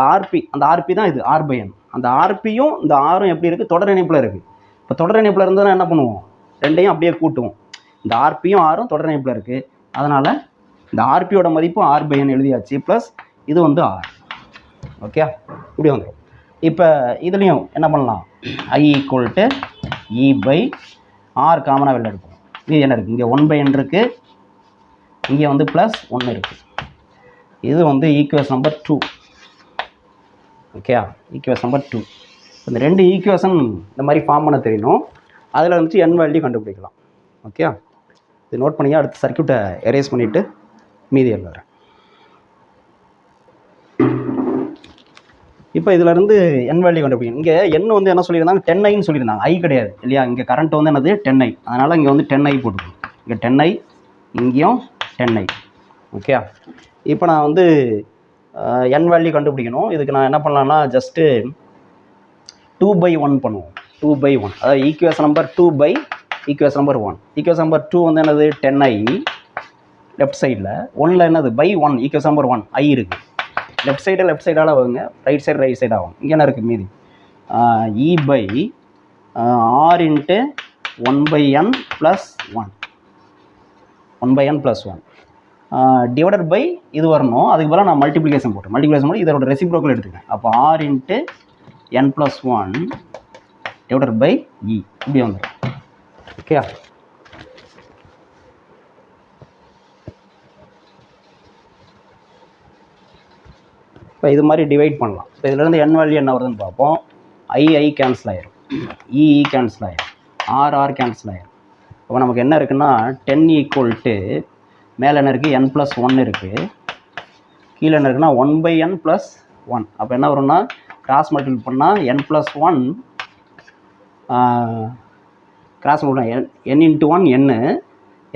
RP தான் இது R/N. அந்த RPயும் இந்த Rயும் எப்படி இருக்குது? தொடர் இணைப்பில் இருக்குது. இப்போ தொடர் இணைப்பில் இருந்ததுன்னா என்ன பண்ணுவோம்? ரெண்டையும் அப்படியே கூட்டுவோம். இந்த RPயும் Rயும் தொடர் இணைப்பில் இருக்குது. அதனால் இந்த RPயோட மதிப்பு R/N எழுதியாச்சு. ப்ளஸ் இது வந்து R. ஓகே, இப்படி வந்துடும். இப்போ இதுலேயும் என்ன பண்ணலாம்? I ஈக்குவல் டு E/R காமனாக வெளில எடுப்போம். இது என்ன இருக்குது? இங்கே 1/n இருக்குது, இங்கே வந்து ப்ளஸ் 1 இருக்குது. இது வந்து equation number 2. Okay, equation number 2. இந்த ரெண்டு ஈக்குவேஷன் இந்த மாதிரி ஃபார்ம் பண்ண தெரியணும். அதில் வந்துட்டு n வேல்யூ கண்டுபிடிக்கலாம். ஓகே, இது நோட் பண்ணியா. அடுத்த சர்க்யூட்டை எரேஸ் பண்ணிவிட்டு மீதி எழுதுறேன். இப்போ இதிலேருந்து n வேல்யூ கண்டுபிடிக்கணும். இங்கே n வந்து என்ன சொல்லியிருந்தாங்க? 10Iன்னு சொல்லியிருந்தாங்க. I கிடையாது இல்லையா? இங்கே கரண்ட் வந்து என்னது? 10I. அதனால் இங்கே வந்து 10I போட்டுக்கணும். இங்கே 10I, இங்கேயும் 10I. ஓகே, இப்போ நான் வந்து n வேல்யூ கண்டுபிடிக்கணும். இதுக்கு நான் என்ன பண்ணலான்னா ஜஸ்ட்டு 2/1 பண்ணுவோம். 2/1 அதாவது equation number 2 equation number 1. Equation number 2 வந்து என்னது? 10I லெஃப்ட் சைடில், 1ல் என்னது? /1. ஈக்குவேஷன் நம்பர் 1 I இருக்குது. லெஃப்ட் சைடால் ஆகுங்க, ரைட் சைடு ஆகும். இங்கே என்ன இருக்குது மீதி? E/R × 1/n + 1 டிவைடட் பை இது வரணும். அதுக்கு பதிலாக நான் மல்டிப்ளிகேஷன் போட்டு இதோட ரெசிப்ரோக்கல் எடுத்துக்கிறேன். அப்போ R × n + 1 divided by E இப்படி வந்துடும். ஓகே, இப்போ இது மாதிரி டிவைட் பண்ணலாம். இப்போ இதிலேருந்து n வேல்யூ என்ன வருதுன்னு பார்ப்போம். I கேன்சல் ஆயிரும், E கேன்சல் ஆயிரும், R கேன்சல் ஆயிரும். அப்போ நமக்கு என்ன இருக்குன்னா 10 ஈக்குவல் டு மேலே என்ன இருக்குது n+1 இருக்குது, கீழே என்ன இருக்குன்னா 1/n+1. அப்போ என்ன வரும்னா கிராஸ் மல்டிபிள் பண்ணால் n+1 cross multiple n × 1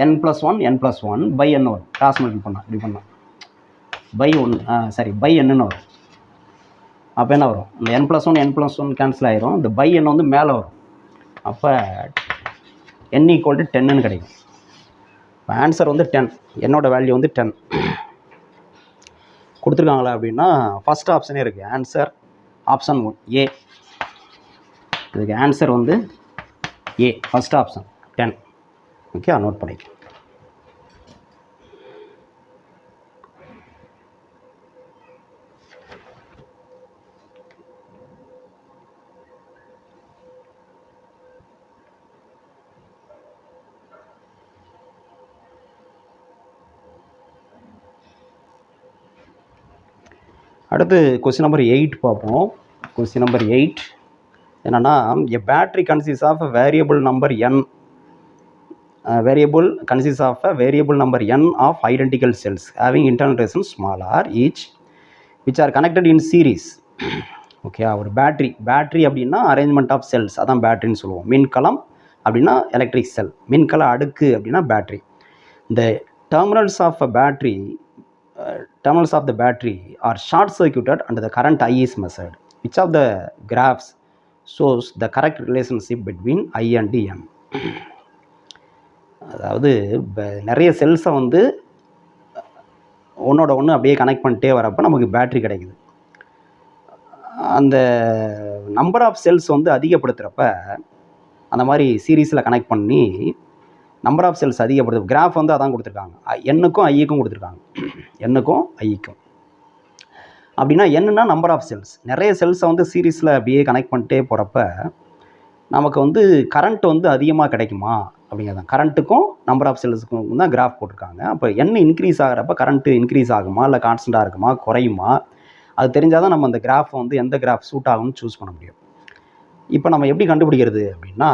n+1 n+1 by n வரும். கிராஸ் மல்டிபிள் பண்ணால் இப்படி பண்ணால் பை 1 பை என்னன்னு வரும். அப்போ என்ன வரும், இந்த n+1 n+1 கேன்சல் ஆகிரும், இந்த பை n வந்து மேலே வரும். அப்போ n = 10ன்னு கிடைக்கும். இப்போ ஆன்சர் வந்து 10, என்னோட வேல்யூ வந்து 10 கொடுத்துருக்காங்களா அப்படின்னா ஃபஸ்ட் ஆப்ஷனே இருக்குது. ஆன்சர் ஆப்ஷன் 1 ஏ. இதுக்கு ஆன்சர் வந்து ஏ, ஃபஸ்ட் ஆப்ஷன் 10. ஓகே, நோட் பண்ணிக்க. அடுத்து கொஸ்டின் நம்பர் 8 பார்ப்போம். கொஸ்டின் நம்பர் 8 என்னென்னா, a battery consist of a variable number n of identical cells having internal resistance small r each which are connected in series. Okay, ஒரு battery அப்படின்னா arrangement of cells, அதான் பேட்டரின்னு சொல்லுவோம். மின்கலம் அப்படின்னா electric செல், மின்கல அடுக்கு அப்படின்னா பேட்ரி. இந்த terminals of the battery are short circuited and the current I is measured. Which of the graphs shows the correct relationship between I and M? அதாவது நிறைய செல்ஸை வந்து ஒன்றோட ஒன்று அப்படியே கனெக்ட் பண்ணிட்டே வரப்போ நமக்கு பேட்ரி கிடைக்குது. அந்த நம்பர் ஆஃப் செல்ஸ் வந்து அதிகப்படுத்துகிறப்ப அந்த மாதிரி சீரீஸில் கனெக்ட் பண்ணி நம்பர் ஆஃப் செல்ஸ் அதிகப்படுத்து. கிராஃப் வந்து அதான் கொடுத்துருக்காங்க, என்னுக்கும் ஐக்கும் கொடுத்துருக்காங்க, என்னுக்கும் ஐக்கும். அப்படின்னா என்னன்னா நம்பர் ஆஃப் செல்ஸ், நிறைய செல்ஸை வந்து சீரீஸில் அப்படியே கனெக்ட் பண்ணிட்டே போகிறப்ப நமக்கு வந்து கரண்ட் வந்து அதிகமாக கிடைக்குமா அப்படிங்கிறதான். கரண்ட்டுக்கும் நம்பர் ஆஃப் செல்ஸுக்கும் தான் கிராஃப் போட்டிருக்காங்க. அப்போ என்ன இன்க்ரீஸ் ஆகிறப்ப கரண்ட்டு இன்க்ரீஸ் ஆகுமா இல்லை கான்ஸ்டண்ட்டாக இருக்குமா குறையுமா, அது தெரிஞ்சால் தான் நம்ம அந்த கிராஃப் வந்து எந்த கிராஃப் சூட் ஆகும்னு சூஸ் பண்ண முடியும். இப்போ நம்ம எப்படி கண்டுபிடிக்கிறது அப்படின்னா,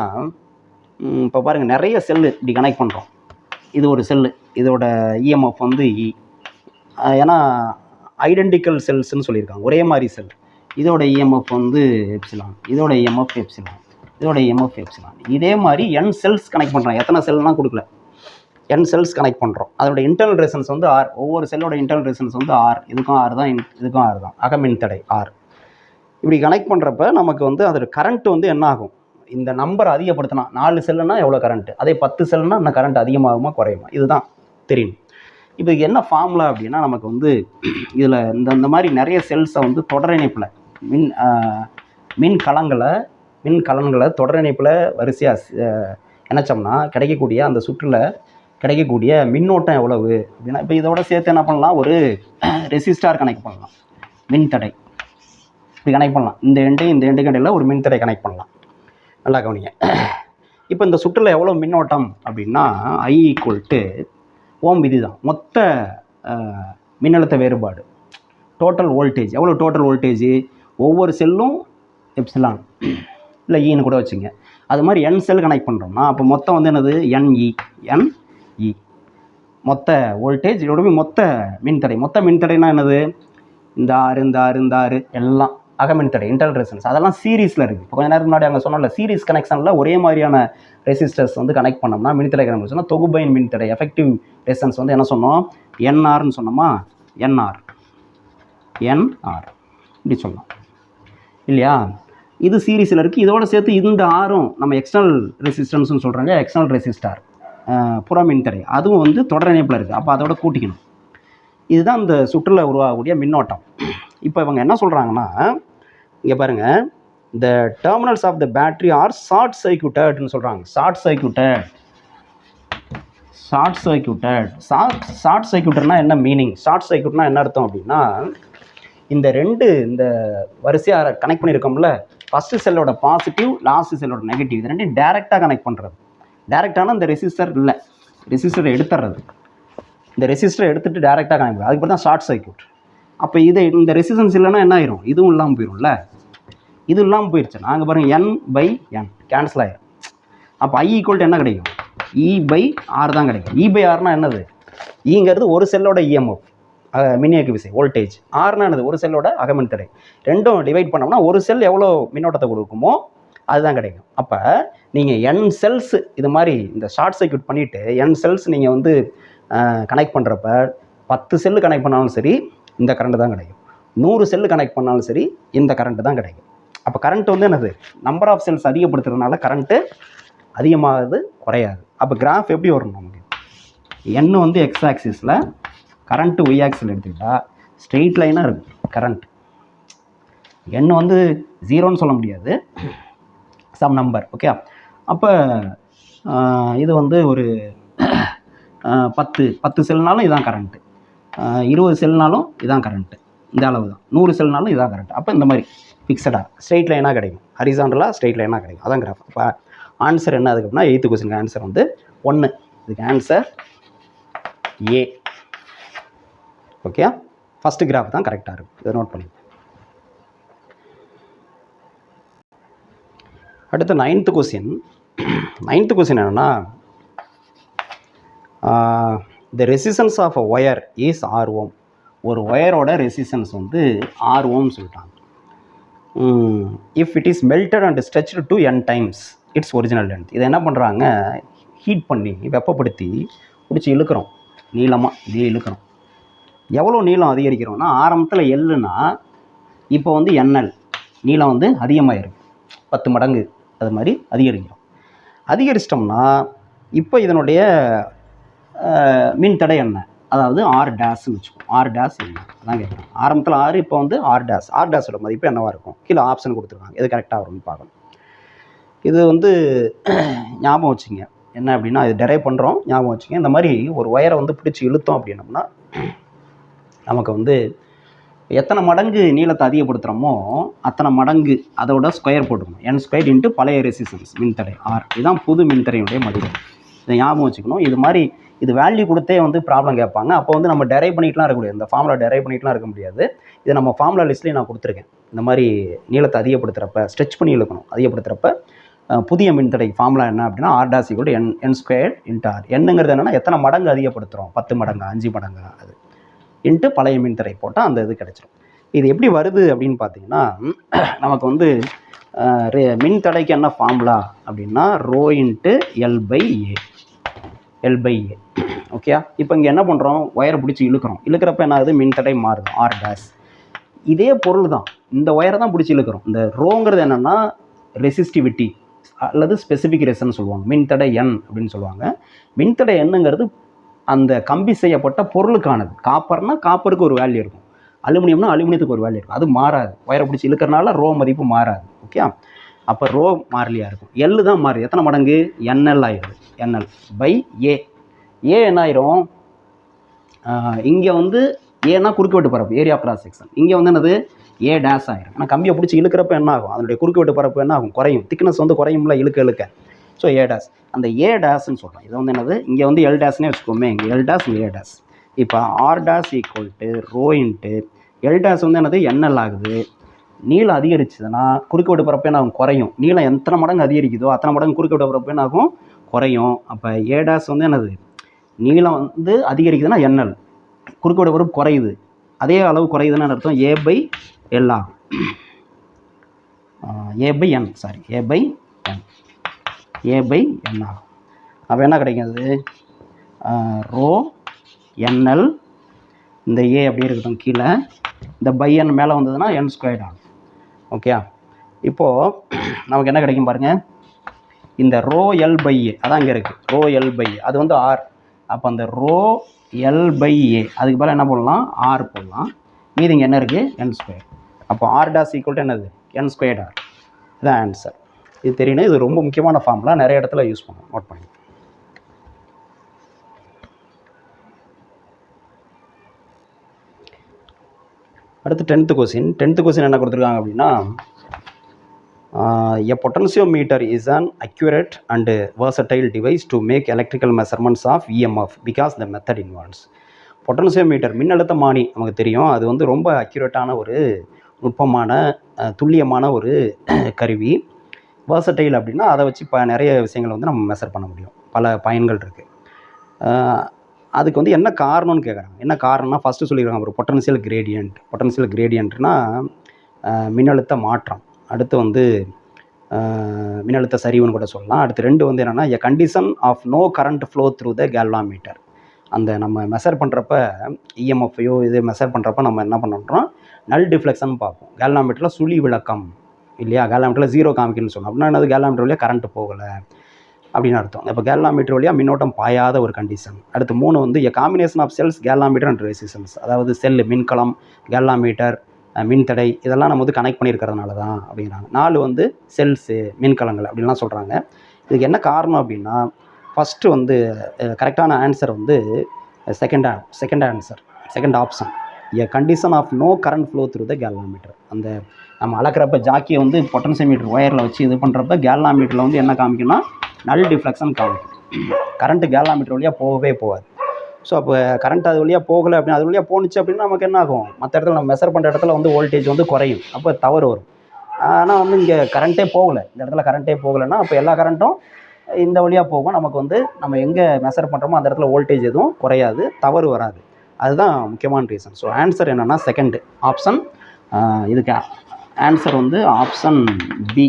இப்போ பாருங்கள், நிறைய செல்லு இப்படி கனெக்ட் பண்ணுறோம். இது ஒரு செல்லு, இதோட இஎம்எஃப் வந்து இ, ஏன்னா ஐடென்டிக்கல் செல்ஸ்ன்னு சொல்லியிருக்காங்க, ஒரே மாதிரி செல். இதோட இஎம்எஃப் வந்து எப்சிலான், இதோட இஎம்எஃப் எப்சிலான், இதோட இஎம்எஃப் எப்சிலான். இதே மாதிரி n செல்ஸ் கனெக்ட் பண்ணுறோம். எத்தனை செல்லாம் கொடுக்கல, n செல்ஸ் கனெக்ட் பண்ணுறோம். அதோட இன்டர்னல் ரெசிஸ்டன்ஸ் வந்து R. ஒவ்வொரு செல்லோட இன்டர்னல் ரெசிஸ்டன்ஸ் வந்து R. இதுக்கும் R தான், இதுக்கும் R தான், அகமின்தடை R. இப்படி கனெக்ட் பண்ணுறப்ப நமக்கு வந்து அதோட கரண்ட் வந்து என்ன ஆகும், இந்த நம்பர் அதிகப்படுத்தினா 4 செல்லுனா எவ்வளோ கரண்ட்டு, அதே 10 செல்லுனா அந்த கரண்ட் அதிகமாகுமா குறையுமா, இதுதான் தெரியும். இப்போ என்ன ஃபார்முலா அப்படின்னா, நமக்கு வந்து இதில் இந்த மாதிரி நிறைய செல்ஸை வந்து தொடர் இணைப்பில் மின்கலன்களை தொடர் இணைப்பில் வரிசையாக இணைச்சோம்னா கிடைக்கக்கூடிய அந்த சுற்றில் கிடைக்கக்கூடிய மின்னோட்டம் எவ்வளவு அப்படின்னா, இப்போ இதோட சேர்த்து என்ன பண்ணலாம், ஒரு ரெசிஸ்டார் கனெக்ட் பண்ணலாம், மின்தடை இப்படி கனெக்ட் பண்ணலாம். இந்த எண்டுக்கு இடையில் ஒரு மின்தடை கனெக்ட் பண்ணலாம். நல்லா கவனிங்க. இப்போ இந்த சுற்றில் எவ்வளோ மின்னோட்டம் அப்படின்னா I = ஓம் விதி தான். மொத்த மின்னழுத்த வேறுபாடு, டோட்டல் வோல்டேஜ் எவ்வளோ, டோட்டல் வோல்டேஜ் ஒவ்வொரு செல்லும் எப்சிலான் இல்லை ஈன்னு கூட வச்சுங்க. அது மாதிரி n செல் கனெக்ட் பண்ணுறோம்னா அப்போ மொத்தம் வந்து என்னது NE மொத்த வோல்டேஜ் இதோட மொத்த மின்தடைனா என்னது, இந்த ஆறு எல்லாம் அகமின்தடை, இன்டர்னல் ரெசிஸ்டன்ஸ், அதெல்லாம் சீரீஸில் இருக்குது. இப்போ கொஞ்சம் நேரம் முன்னாடி அங்கே சொன்னோம்ல, சீரீஸ் கனெக்ஷனில் ஒரே மாதிரியான ரெசிஸ்டர்ஸ் வந்து கனெக்ட் பண்ணோம்னா மின்தடை கனெக்ட் சொன்னால் தொகுபையின் மின்தடை எஃபெக்டிவ் ரெசிஸ்டன்ஸ் வந்து என்ன சொன்னோம், NRன்னு சொன்னோமா, NR இப்படி சொல்லலாம் இல்லையா. இது சீரீஸில் இருக்குது. இதோட சேர்த்து இந்த ஆரும் நம்ம எக்ஸ்டர்னல் ரெசிஸ்டன்ஸ்னு சொல்கிறாங்க, எக்ஸ்டர்னல் ரெசிஸ்டார் புற மின்தடை, அதுவும் வந்து தொடர் இணைப்பில் இருக்குது. அப்போ அதோட கூட்டிக்கணும். இதுதான் இந்த சுற்றில் உருவாகக்கூடிய மின்னோட்டம். இப்போ இவங்க என்ன சொல்கிறாங்கன்னா, இங்கே பாருங்கள், இந்த terminals of the battery are short சர்க்யூட்டட்னு சொல்கிறாங்க. ஷார்ட் சர்க்யூட்டட்னா என்ன மீனிங், ஷார்ட் சர்க்யூட்னா என்ன அர்த்தம் அப்படின்னா, இந்த வரிசையாக கனெக்ட் பண்ணியிருக்கோம்ல, ஃபஸ்ட்டு செல்லோட பாசிட்டிவ், லாஸ்ட் செல்லோட நெகட்டிவ், இது ரெண்டையும் டேரெக்டாக கனெக்ட் பண்ணுறது. டேரெக்டான இந்த ரெசிஸ்டரை எடுத்துடுறது, இந்த ரெசிஸ்டரை எடுத்துகிட்டு டேரெக்டாக கனெக்ட் பண்ணுறது, அதுக்கு தான் ஷார்ட் சர்க்யூட். அப்போ இந்த ரெசிஸ்டன்ஸ் இல்லைன்னா என்ன ஆயிரும், இதுவும் இல்லாமல் போயிடும்ல. இது இல்லாமல் போயிடுச்சுன்னா அங்கே பாருங்கள் n/n கேன்சல் ஆகிடும். அப்போ I = என்ன கிடைக்கும், E/R தான் கிடைக்கும். E/Rனா என்னது? ஈங்கிறது ஒரு செல்லோட இஎம்எஃப் மின்னியக்கு விசை வோல்டேஜ், ஆர்னா என்னது? ஒரு செல்லோட அகமின்தடை. ரெண்டும் டிவைட் பண்ணோம்னா ஒரு செல் எவ்வளோ மின்னோட்டத்தை கொடுக்குமோ அதுதான் கிடைக்கும். அப்போ நீங்கள் n செல்ஸ் இது மாதிரி இந்த ஷார்ட் சர்க்யூட் பண்ணிவிட்டு n செல்ஸ் நீங்கள் வந்து கனெக்ட் பண்ணுறப்ப 10 செல்லு கனெக்ட் பண்ணாலும் சரி இந்த கரண்ட் தான் கிடைக்கும், 100 செல்லு கனெக்ட் பண்ணாலும் சரி இந்த கரண்ட்டு தான் கிடைக்கும். அப்போ கரண்ட் வந்து என்னது? நம்பர் ஆஃப் செல்ஸ் அதிகப்படுத்துறதுனால கரண்ட்டு அதிகமாகுது குறையாது. அப்போ கிராஃப் எப்படி வரும் நமக்கு? n வந்து எக்ஸ் ஆக்சிஸில், கரண்ட்டு ஒய் ஆக்சிஸில் எடுத்துக்கிட்டால் ஸ்ட்ரெயிட் லைனாக இருக்கும் கரண்ட். n வந்து 0ன்னு சொல்ல முடியாது, சம் நம்பர். ஓகே, அப்போ இது வந்து ஒரு 10 செல்னாலும் இதான் கரண்ட்டு, 20 செல்னாலும் இதான் கரண்ட்டு, இந்த அளவு தான். 100 செல்னாலும் இதான் கரண்ட். அப்போ இந்த மாதிரி ஃபிக்ஸடாக ஸ்ட்ரெயிட் லைனாக கிடைக்கும், ஹரிசாண்டலாக ஸ்ட்ரெயிட் லைனாக கிடைக்கும். அதான் கிராஃப். அப்போ ஆன்சர் என்ன அதுக்கு அப்படின்னா 8th கொஸ்டினுக்கு ஆன்சர் வந்து 1. இதுக்கு answer A. Okay, first graph தான் கரெக்டாக இருக்கும், இதை நோட் பண்ணி. அடுத்து 9th கொஸ்டின். 9th கொஸ்டின் என்னென்னா, the resistance of a wire is R ohm. ஒரு ஒயரோட ரெசிஸ்டன்ஸ் வந்து R ohmனு சொல்லிட்டாங்க. If it is melted and stretched to n times its original length. இதை என்ன பண்ணுறாங்க? ஹீட் பண்ணி வெப்பப்படுத்தி பிடிச்சி இழுக்கிறோம், நீளமாக இதே இழுக்கிறோம். எவ்வளோ நீளம் அதிகரிக்கிறோம்னா, ஆரம்பத்தில் எல்லுனா இப்போ வந்து NL நீளம் வந்து அதிகமாகிருக்கு, 10 மடங்கு அது மாதிரி அதிகரிக்கிறோம். அதிகரிச்சிட்டோம்னா இப்போ இதனுடைய மின்தடை என்ன? அதாவது R டேஷ்னு வச்சுக்கோம். R டேஷ் என்ன அதான் கேட்குறோம். ஆரம்பத்தில் R, இப்போ வந்து R டேஷ். R டேஷோட மதிப்பு என்னவாக இருக்கும்? கீழே ஆப்ஷன் கொடுத்துருக்காங்க, எது கரெக்டாக வரும்னு பார்க்கணும். இது வந்து ஞாபகம் வச்சுங்க. என்ன அப்படின்னா, இது டெரைவ் பண்ணுறோம், ஞாபகம் வச்சுங்க. இந்த மாதிரி ஒரு ஒயரை வந்து பிடிச்சி இழுத்தோம் அப்படின்னோம்னா நமக்கு வந்து எத்தனை மடங்கு நீளத்தை அதிகப்படுத்துகிறோமோ அத்தனை மடங்கு அதோட ஸ்கொயர் போட்டுக்கணும். n² இன்ட்டு பழைய ரெசிஸ்டன்ஸ் மின்தடை R. இதுதான் புது மின்தடையுடைய மதிப்பு. இதை ஞாபகம் வச்சுக்கணும். இது மாதிரி இது வேல்யூ கொடுத்தே வந்து ப்ராப்ளம் கேட்பாங்க. அப்போ வந்து நம்ம டெரைவ் பண்ணிட்டுலாம் இருக்க முடியாது, இந்த ஃபார்முலா டெரைவ் பண்ணிட்டுலாம் இருக்க முடியாது. இது நம்ம ஃபார்முலா லிஸ்ட்லேயே நான் கொடுத்துருக்கேன். இந்த மாதிரி நீளத்தை அதிகப்படுத்துகிறப்ப, ஸ்ட்ரெச் பண்ணி இழுக்கணும், அதிகப்படுத்துகிறப்ப புதிய மின்தடை ஃபார்முலா என்ன அப்படின்னா R dash equal to n² into R. என்னங்கிறது என்னென்னா எத்தனை மடங்கு அதிகப்படுத்துகிறோம், 10 மடங்கா 5 மடங்கா, அது இன்ட்டு பழைய மின்தடை போட்டால் அந்த இது கிடைச்சிடும். இது எப்படி வருது அப்படின்னு பார்த்தீங்கன்னா, நமக்கு வந்து மின்தடைக்கு என்ன ஃபார்முலா அப்படின்னா ρ இன்ட்டு L/A. ஓகே, இப்போ இங்கே என்ன பண்ணுறோம்? ஒயரை பிடிச்சி இழுக்கிறோம். இழுக்கிறப்ப என்ன ஆகுது? மின்தடை மாறுது, R dash. இதே பொருள் தான், இந்த ஒயரை தான் பிடிச்சி இழுக்கிறோம். இந்த ரோங்கிறது என்னென்னா ரெசிஸ்டிவிட்டி அல்லது ஸ்பெசிஃபிக் ரெசன் சொல்லுவாங்க. மின்தடை N அப்படின்னு சொல்லுவாங்க. மின்தடை என்னங்கிறது அந்த கம்பி செய்யப்பட்ட பொருளுக்கானது. காப்பர்னா காப்பருக்கு ஒரு வேல்யூ இருக்கும், அலுமினியம்னா அலுமினியத்துக்கு ஒரு வேல்யூ இருக்கும். அது மாறாது, ஒயரை பிடிச்சி இழுக்கிறனால ரோ மதிப்பு மாறாது. ஓகே, அப்போ ரோ மாறலியாக இருக்கும். எல்லு தான் மாறுது. எத்தனை மடங்கு? NL ஆயிடுது. NL/A. ஏ என்ன ஆயிரும்? இங்கே வந்து ஏன்னா குறுக்கு வெட்டு பரப்பு, ஏரியா கிராஸ் செக்ஷன். இங்கே வந்து என்னது? A டேஷ் ஆயிரும். ஆனால் கம்பியை பிடிச்சி இழுக்கிறப்ப என்ன ஆகும்? அதனுடைய குறுக்கு வெட்டு பரப்பு என்ன ஆகும்? குறையும். திக்னஸ் வந்து குறையும்ல இழுக்க. So A dash. அந்த A டேஷ்னு சொல்கிறோம். இது வந்து என்னது? இங்கே வந்து L டேஷ்னே வச்சுக்கோமே, இங்கே L டேஷ், இங்கே A டேஷ். இப்போ R dash equal to ρ into L dash வந்து என்னது? NL ஆகுது. நீளம் அதிகரிச்சதுன்னா குறுக்கு வெட்டு பரப்பு என்ன ஆகும்? குறையும். நீளம் எத்தனை மடங்கு அதிகரிக்குதோ அத்தனை மடங்கு குறுக்கு வெட்டு பரப்பு என்ன ஆகும்? குறையும். அப்போ A டேஷ் வந்து என்னது? நீளம் வந்து அதிகரிக்குதுன்னா NL, குறுக்கு வெட்டு பரப்பு குறையுது, அதே அளவு குறையுதுன்னு அர்த்தம் A/L ஆகும். A/N ஆகும். அப்போ என்ன கிடைக்காது? ρ NL, இந்த A அப்படியே இருக்கட்டும் கீழே, இந்த n மேலே வந்ததுன்னா n² ஆகும். ஓகே, இப்போது நமக்கு என்ன கிடைக்கும் பாருங்கள், இந்த ρ L/A அதான் இங்கே இருக்குது, ρ L/A அது வந்து R. அப்போ அந்த ρ L/A அதுக்கு பதிலாக என்ன போடலாம்? R போடலாம். மீதி இங்கே என்ன இருக்குது? n². அப்போ R dash equal to என்னது? n²R. இதுதான் ஆன்சர். இது தெரியணும். இது ரொம்ப முக்கியமான ஃபார்முலா, நிறைய இடத்துல யூஸ் பண்ணுவோம், நோட் பண்ணி. அடுத்து 10th கொஸ்டின். 10th கொஸ்டின் என்ன கொடுத்துருக்காங்க அப்படின்னா, a potentiometer is an accurate and versatile device to make electrical measurements of EMF because the method involves. Potentiometer மின்னழுத்தமானி நமக்கு தெரியும். அது வந்து ரொம்ப அக்யூரேட்டான ஒரு நுட்பமான துல்லியமான ஒரு கருவி. வேர்சடைல் அப்படின்னா அதை வச்சு இப்போ நிறைய விஷயங்களை வந்து நம்ம மெஷர் பண்ண முடியும். பல பயன்கள் இருக்குது. அதுக்கு வந்து என்ன காரணம்னு கேட்குறாங்க. என்ன காரணம்னா ஃபஸ்ட்டு சொல்லியிருக்காங்க ஒரு பொட்டன்ஷியல் கிரேடியன்ட்னா மின்னழுத்த மாற்றம். அடுத்து வந்து மின்னழுத்த சரிவுன்னு கூட சொல்லலாம். அடுத்து 2 வந்து என்னென்னா a condition of no current flow through the galvanometer. அந்த நம்ம மெஷர் பண்ணுறப்ப இஎம்எஃப்ஐயோ இது மெஷர் பண்ணுறப்ப நம்ம என்ன பண்ணுறோம், நல் டிஃப்ளெக்ஷன் பார்ப்போம். கேல்வாமீட்டரில் சுழி விளக்கம் இல்லையா, கேல்வாமீட்டரில் 0 காமிக்கணும்னு சொன்னோம். அப்படின்னா என்னது, கேல்வாமீட்டர் வழியாக கரண்ட் போகலை அப்படின்னு அர்த்தம். இப்போ கேல்வாமீட்டர் வழியாக மின்னோட்டம் பாயாத ஒரு கண்டிஷன். அடுத்து 3 வந்து a combination of cells galvanometer and resistance. அதாவது செல் மின்கலம், கேல்வாமீட்டர், மின்தடை இதெல்லாம் நம்ம வந்து கனெக்ட் பண்ணியிருக்கிறதுனால தான் அப்படிங்கிறாங்க. 4 வந்து செல்ஸு மின்கலங்கள் அப்படின்லாம் சொல்கிறாங்க. இதுக்கு என்ன காரணம் அப்படின்னா ஃபஸ்ட்டு வந்து கரெக்டான ஆன்சர் வந்து second option a condition of no current flow through the galvanometer. அந்த நம்ம அளக்கிறப்ப ஜாக்கியை வந்து பொட்டன்சியோமீட்டர் ஒயரில் வச்சு இது பண்ணுறப்ப கேல்வாமீட்டரில் வந்து என்ன காமிக்கும்னா நல் டிஃப்ளெக்ஷன் காமிக்கும். கரண்ட்டு கேல்வாமீட்டர் வழியாக போகவே போகாது. ஸோ அப்போ கரண்ட் அது வழியாக போகலை அப்படின்னா, அது வழியாக போணுச்சு அப்படின்னா நமக்கு என்ன ஆகும், மற்ற இடத்துல நம்ம மெஷர் பண்ணுற இடத்துல வந்து வோல்டேஜ் வந்து குறையும், அப்போ தவறு வரும். ஆனால் வந்து இங்கே கரண்ட்டே போகலை, இந்த இடத்துல கரண்ட்டே போகலைன்னா அப்போ எல்லா கரண்ட்டும் இந்த வழியாக போகும். நமக்கு வந்து நம்ம எங்கே மெஷர் பண்ணுறோமோ அந்த இடத்துல வோல்டேஜ் எதுவும் குறையாது, தவறு வராது. அதுதான் முக்கியமான ரீசன். ஸோ ஆன்சர் என்னென்னா செகண்ட் ஆப்ஷன். இதுக்கு ஆன்சர் வந்து ஆப்ஷன் பி.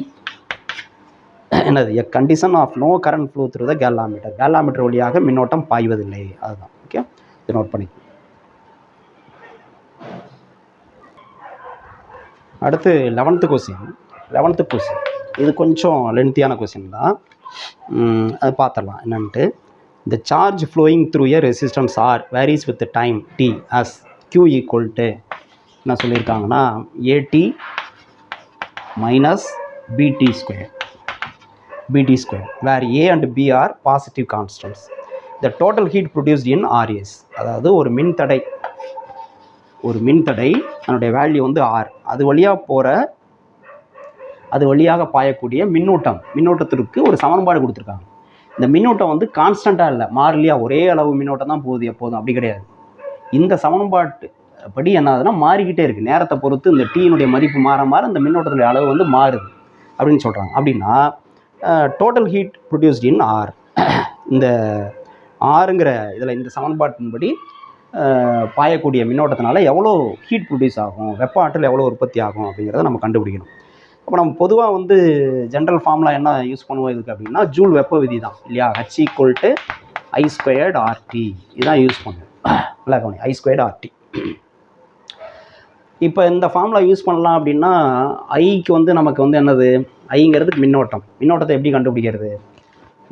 என்னது, a condition of no current flow through the galvanometer வழியாக மின்னோட்டம் பாய்வதில்லை. அதுதான். ஓகே, இது நோட் பண்ணி. அடுத்து 11th கொஸ்டின். இது கொஞ்சம் லென்த்தியான கொஸ்டின் தான், அது பார்த்துடலாம் என்னன்ட்டு. The charge flowing through a resistance R varies with the time t as Q equal to என்ன சொல்லியிருக்காங்கன்னா AT minus BT square where A and B are positive constants. The total heat produced in RS. அதாவது ஒரு மின்தடை அதனுடைய value வந்து R. அது வழியாக பாயக்கூடிய மின்னோட்டத்திற்கு ஒரு சமன்பாடு கொடுத்துருக்காங்க. இந்த மின்னோட்டம் வந்து கான்ஸ்டண்ட்டாக இல்லை, மாறிலியாக ஒரே அளவு மின்னோட்டம் தான் போகுது எப்போதும், அப்படி கிடையாது. இந்த சமன்பாட்டு படி என்ன ஆகுதுன்னா மாறிக்கிட்டே இருக்குது. நேரத்தை பொறுத்து இந்த டீனுடைய மதிப்பு மாற இந்த மின்னோட்டத்துடைய அளவு வந்து மாறுது அப்படின்னு சொல்கிறாங்க. அப்படின்னா total heat produced in R, இந்த ஆறுங்கிற இதில் இந்த சமன்பாட்டின்படி பாயக்கூடிய மின்னோட்டத்தினால எவ்வளோ ஹீட் ப்ரொடியூஸ் ஆகும், வெப்ப ஆற்றல் எவ்வளோ உற்பத்தி ஆகும் அப்படிங்கிறத நம்ம கண்டுபிடிக்கணும். அப்போ நம்ம பொதுவாக வந்து ஜென்ரல் ஃபார்முலா என்ன யூஸ் பண்ணுவோம் இதுக்கு அப்படின்னா ஜூல் வெப்ப விதி தான் இல்லையா, H = I² RT இதுதான் யூஸ் பண்ணுவோம். நல்லா கவனி, I² RT. இப்போ இந்த ஃபார்முலா யூஸ் பண்ணலாம் அப்படின்னா ஐக்கு வந்து நமக்கு வந்து என்னது, ஐங்கிறதுக்கு மின்னோட்டத்தை எப்படி கண்டுபிடிக்கிறது,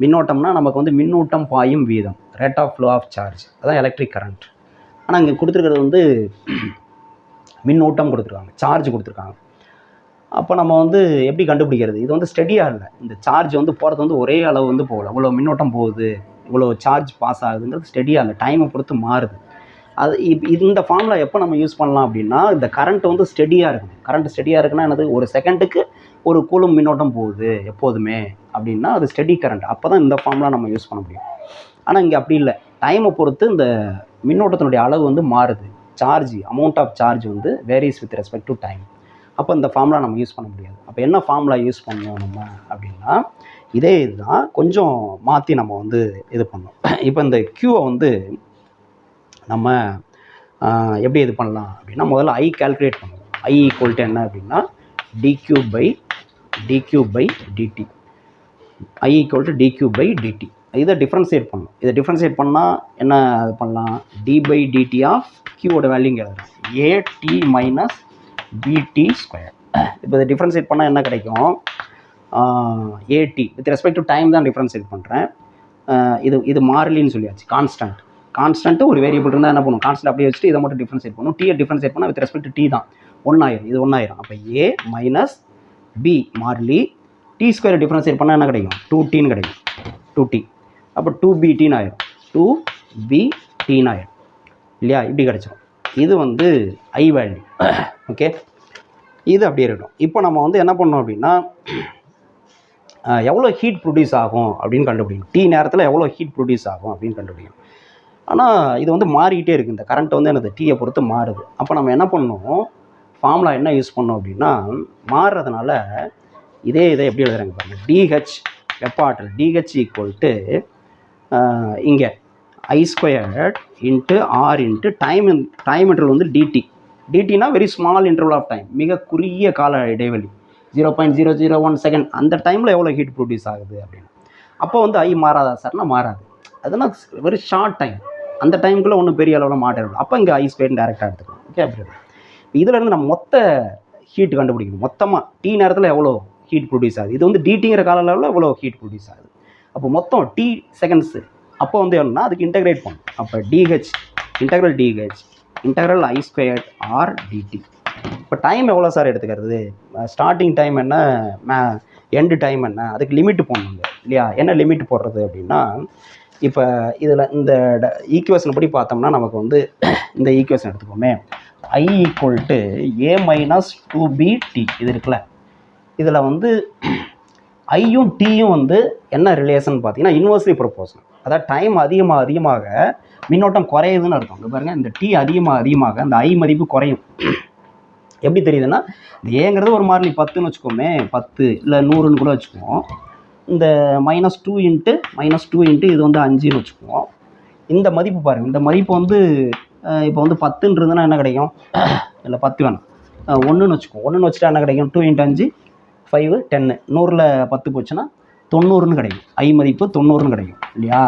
மின்னோட்டம்னா நமக்கு வந்து மின்னூட்டம் பாயும் வீதம், rate of flow of charge, அதான் எலக்ட்ரிக் கரண்ட். ஆனால் இங்கே கொடுத்துருக்கிறது வந்து மின்னூட்டம் கொடுத்துருக்காங்க, சார்ஜ் கொடுத்துருக்காங்க. அப்போ நம்ம வந்து எப்படி கண்டுபிடிக்கிறது, இது வந்து ஸ்டெடியாக இல்லை, இந்த சார்ஜ் வந்து போகிறது வந்து ஒரே அளவு வந்து போகல, இவ்வளோ மின்னோட்டம் போகுது, இவ்வளோ சார்ஜ் பாஸ் ஆகுதுங்கிறது ஸ்டெடியாக இல்லை, டைமை பொறுத்து மாறுது. அது இந்த ஃபார்முலா எப்போ நம்ம யூஸ் பண்ணலாம் அப்படின்னா இந்த கரண்ட் வந்து ஸ்டெடியாக இருக்குன்னா என்னது, ஒரு செகண்டுக்கு ஒரு கூலும் மின்னோட்டம் போகுது எப்போதுமே அப்படின்னா அது ஸ்டெடி கரண்ட். அப்போ தான் இந்த ஃபார்முலா நம்ம யூஸ் பண்ண முடியும். ஆனால் இங்கே அப்படி இல்லை, டைமை பொறுத்து இந்த மின்னோட்டத்தினுடைய அளவு வந்து மாறுது, அமௌண்ட் ஆஃப் சார்ஜ் வந்து varies with respect to time. அப்போ இந்த ஃபார்முலா நம்ம யூஸ் பண்ண முடியாது. அப்போ என்ன ஃபார்முலா யூஸ் பண்ணோம் நம்ம அப்படின்னா இதுதான் கொஞ்சம் மாற்றி நம்ம வந்து இது பண்ணோம். இப்போ இந்த Qவை வந்து நம்ம எப்படி இது பண்ணலாம் அப்படின்னா முதல்ல I கால்குலேட் பண்ணுவோம். I = என்ன அப்படின்னா dQ by dt. I = dQ/dt. இதை டிஃப்ரென்ஷியேட் பண்ணணும். இதை டிஃப்ரென்ஷியேட் பண்ணால் என்ன இது பண்ணலாம், d/dt ஆஃப் Qவோட வேல்யூங்க AT minus BT². இப்போ இதை டிஃப்ரென்ஷியேட் பண்ணால் என்ன கிடைக்கும், AT with respect to time தான் டிஃப்ரென்ஷியேட் பண்ணுறேன். இது மாறிலின்னு சொல்லியாச்சு, கான்ஸ்டன்ட்டு ஒரு வேரியபிள் இருந்தால் என்ன பண்ணும், கான்ஸ்டன்ட் அப்படியே வச்சுட்டு இதை மட்டும் டிஃப்ரென்ஷியேட் பண்ணும். டீயை டிஃப்ரென்ஷியேட் பண்ணால் வித் ரெஸ்பெக்ட் டு டி தான் 1 ஆயிரும், இது 1 ஆயிரும். அப்போ A minus B மாறிலி, T² டிஃப்ரென்ஷியேட் பண்ணால் என்ன கிடைக்கும், 2Tன்னு கிடைக்கும், 2T. அப்போ 2BTன்னு ஆயிரும், 2BTன்னு ஆயிரும் இல்லையா, இப்படி கிடைச்சிடும். இது வந்து I வேல்யூ. ஓகே, இது அப்படியே இருக்கட்டும். இப்போ நம்ம வந்து என்ன பண்ணோம் அப்படின்னா எவ்வளோ ஹீட் ப்ரொடியூஸ் ஆகும் அப்படின்னு கண்டுபிடிக்கணும், T நேரத்தில் எவ்வளோ ஹீட் ப்ரொடியூஸ் ஆகும் அப்படின்னு கண்டுபிடிக்கணும். ஆனால் இது வந்து மாறிக்கிட்டே இருக்குது, இந்த கரண்ட் வந்து என்னது டீயை பொறுத்து மாறுது. அப்போ நம்ம என்ன பண்ணணும், ஃபார்முலா என்ன யூஸ் பண்ணோம் அப்படின்னா மாறுறதுனால இதை எப்படி எழுதுறாங்க பாருங்கள், DH வெப்ப ஆற்றல், DH = இங்கே I squared into R into time interval வந்து டிடினா very small interval of time, மிக குறுகிய கால இடைவெளி 0.001 செகண்ட். அந்த டைமில் எவ்வளோ ஹீட் ப்ரொடியூஸ் ஆகுது அப்படின்னு. அப்போ வந்து ஐ மாறாதா சார்னா மாறாது, அதனால் வெரி ஷார்ட் டைம், அந்த டைமுக்குள்ளே ஒன்றும் பெரிய அளவில் மாட்டேன். அப்போ இங்கே ஐ ஸ்கொயர் டேரெக்டாக எடுத்துக்கலாம். ஓகே, அப்படி இதிலேருந்து நம்ம மொத்த ஹீட் கண்டுபிடிக்கணும். மொத்தமாக டி நேரத்தில் எவ்வளோ ஹீட் ப்ரொடியூஸ் ஆகுது, இது வந்து டிடிங்கிற கால அளவில் எவ்வளோ ஹீட் ப்ரொடியூஸ் ஆகுது. அப்போ மொத்தம் டி செகண்ட்ஸு. அப்போ வந்து என்னன்னா அதுக்கு இன்டெகிரேட் பண்ணணும். அப்போ டிஹெச் இன்டெக்ரல் ஐ ஸ்கொயர் ஆர் டிடி. இப்போ டைம் எவ்வளோ சார் எடுத்துக்கிறது, ஸ்டார்டிங் டைம் என்ன, எண்டு டைம் என்ன, அதுக்கு லிமிட் போடணுங்க இல்லையா. என்ன லிமிட் போடுறது அப்படின்னா, இப்போ இதில் இந்த ஈக்குவேஷன் படி பார்த்தோம்னா நமக்கு வந்து இந்த ஈக்குவேஷன் எடுத்துக்கோமே, I equal to A minus 2bt இது இருக்குல்ல. இதில் வந்து ஐயும் டியும் வந்து என்ன ரிலேஷன் பார்த்தீங்கன்னா இன்வெர்ஸ்லி ப்ரொபோர்ஷனல். அதாவது டைம் அதிகமாக மின்னோட்டம் குறையுதுன்னு அர்த்தம். இங்கே பாருங்கள், இந்த டி அதிகமாக அந்த ஐ மதிப்பு குறையும். எப்படி தெரியுதுன்னா, இந்த ஏங்கிறது ஒரு மாறிலி 10ன்னு வச்சுக்கோமே, 10 இல்லை 100ன்னு கூட வச்சுக்குவோம். இந்த -2 இன்ட்டு இது வந்து 5ன்னு வச்சுக்குவோம். இந்த மதிப்பு பாருங்கள், இந்த மதிப்பு வந்து இப்போ வந்து 10ன்றதுன்னா என்ன கிடைக்கும், இல்லை 10 வேணாம் 1ன்னு வச்சுக்குவோம். 1ன்னு வச்சுட்டா என்ன கிடைக்கும், 2 × 5 5 10, 100ல் 10 போச்சுன்னா 90ன்னு கிடைக்கும். ஐ மதிப்பு 90ன்னு கிடைக்கும் இல்லையா.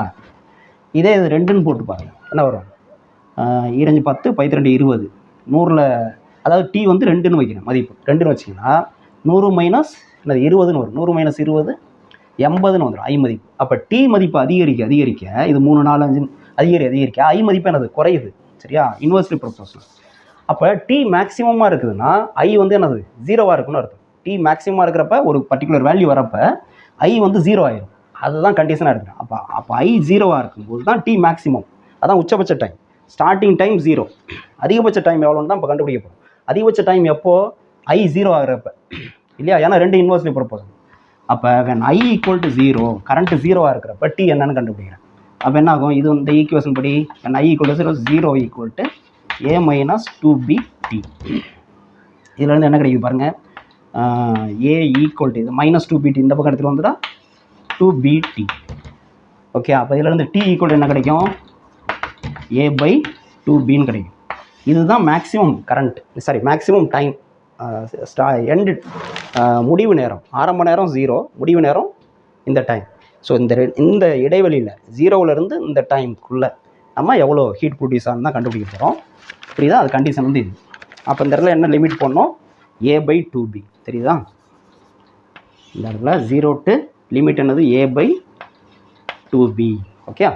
இதே இது 2ன்னு போட்டு பாருங்கள், என்ன வரும், 2 10 12 20, 100ல் அதாவது டி வந்து 2ன்னு வைக்கிறேன், மதிப்பு 2ன்னு வச்சிங்கன்னா 100 மைனஸ் என்னது 20ன்னு வரும். 100 மைனஸ் 20 80ன்னு வந்துடும் ஐ மதிப்பு. அப்போ டி மதிப்பு அதிகரிக்க இது 3 4 5 அதிகரிக்க ஐ மதிப்பு என்னது குறையுது சரியா, இன்வெர்ஸ்லி ப்ரொபோர்ஷனல். அப்போ டி மேக்ஸிமமாக இருக்குதுன்னா ஐ வந்து என்னது 0வாக இருக்குன்னு அர்த்தம். டி மேக்ஸிமமாக இருக்கிறப்ப ஒரு பர்டிகுலர் வேல்யூ வரப்போ ஐ வந்து 0 ஆயிரும், அதுதான் கண்டிஷனாக எடுக்கிறேன். அப்போ ஐ 0வாக இருக்கும்போது தான் டி மேக்ஸிமம், அதான் உச்சபட்ச டைம். ஸ்டார்டிங் டைம் 0, அதிகபட்ச டைம் எவ்வளோன்னு தான் இப்போ கண்டுபிடிக்க போகிறோம். அதிகபட்ச டைம் எப்போது, ஐ 0 ஆகிறப்ப இல்லையா, ஏன்னா 2 இன்வெர்ஸ்லி ப்ரொபோர்ஷனல். அப்போ ஐ ஈக்குவல் டு 0, கரண்ட் 0வாக இருக்கிறப்ப டி என்னன்னு கண்டுபிடிக்கிறேன். அப்போ என்ன ஆகும், இது இந்த ஈக்குவேஷன் படி I equal to 0 equal to A minus 2bt. இதுலேருந்து என்ன கிடைக்குது பாருங்கள், ஏ ஈக்குவல் டு இது -2bt இந்த பக்கம் எடுத்துகிட்டு வந்துட்டா 2bt. ஓகே, அப்போ இதுலேருந்து டி ஈக்குவல் டு என்ன கிடைக்கும், a/2bன்னு கிடைக்கும். இதுதான் maximum current, sorry maximum time, end முடிவு நேரம். ஆரம்ப நேரம் 0, முடிவு நேரம் இந்த டைம். ஸோ இந்த இடைவெளியில் 0விலேருந்து இந்த டைமுக்குள்ளே நம்ம எவ்வளோ ஹீட் ப்ரொடியூஸ் ஆகுன்னு தான் கண்டுபிடிக்க போகிறோம். புரியுதா, அது கண்டிஷன் வந்து இது. அப்போ இந்த இடத்துல என்ன லிமிட் பண்ணோம், a/2b தெரியுதா. இந்த இடத்துல 0 to லிமிட் என்னது a/2b. ஓகே,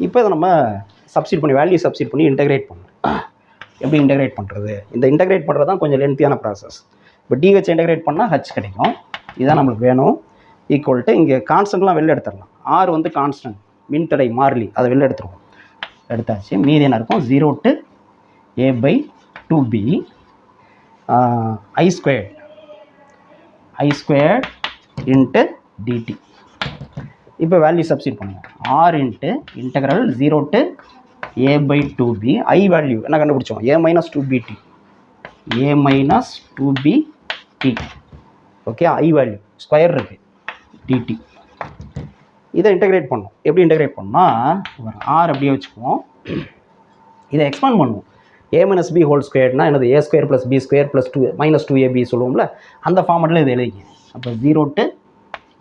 இப்போ இதை நம்ம சப்ஸ்டிட் பண்ணி வேல்யூ சப்ஸ்டிட் பண்ணி இன்டெகிரேட் பண்ணணும். எப்படி இன்டெகிரேட் பண்ணுறது, இந்த இன்டெகிரேட் பண்ணுறது தான் கொஞ்சம் லென்த்தியான ப்ராசஸ். இப்போ டிஹெச் இன்டெகிரேட் பண்ணால் ஹச் கிடைக்கும், இதுதான் நம்மளுக்கு வேணும். ஈக்குவல் டு இங்கே கான்ஸ்டன்ட்லாம் வெளில எடுத்துடலாம். ஆர் வந்து கான்ஸ்டன்ட், மின்தடை மாறிலி, அதை வெளில எடுத்துருவோம். எடுத்தாச்சு, மீதி என்ன இருக்கும், 0 to a/2b I square into d t. இப்போ வேல்யூ சப்ஸ்டிட் பண்ணுவோம். R into integral 0 to a/2b. I value என்ன கண்டுபிடிச்சோம், a-2bt, a-2bt. Okay, I value square இருக்குது டிடி. இதை இன்டெகிரேட் பண்ணோம். எப்படி இன்டெகிரேட் பண்ணால், ஆர் அப்படியே வச்சுக்குவோம், இதை எக்ஸ்பாண்ட் பண்ணுவோம். a-b ஹோல் ஸ்கொயர்னா என்னது, a² + b² + 2 -2ab சொல்லுவோம்ல, அந்த ஃபார்மெட்டில் இதை எழுதிங்க. அப்போ 0 to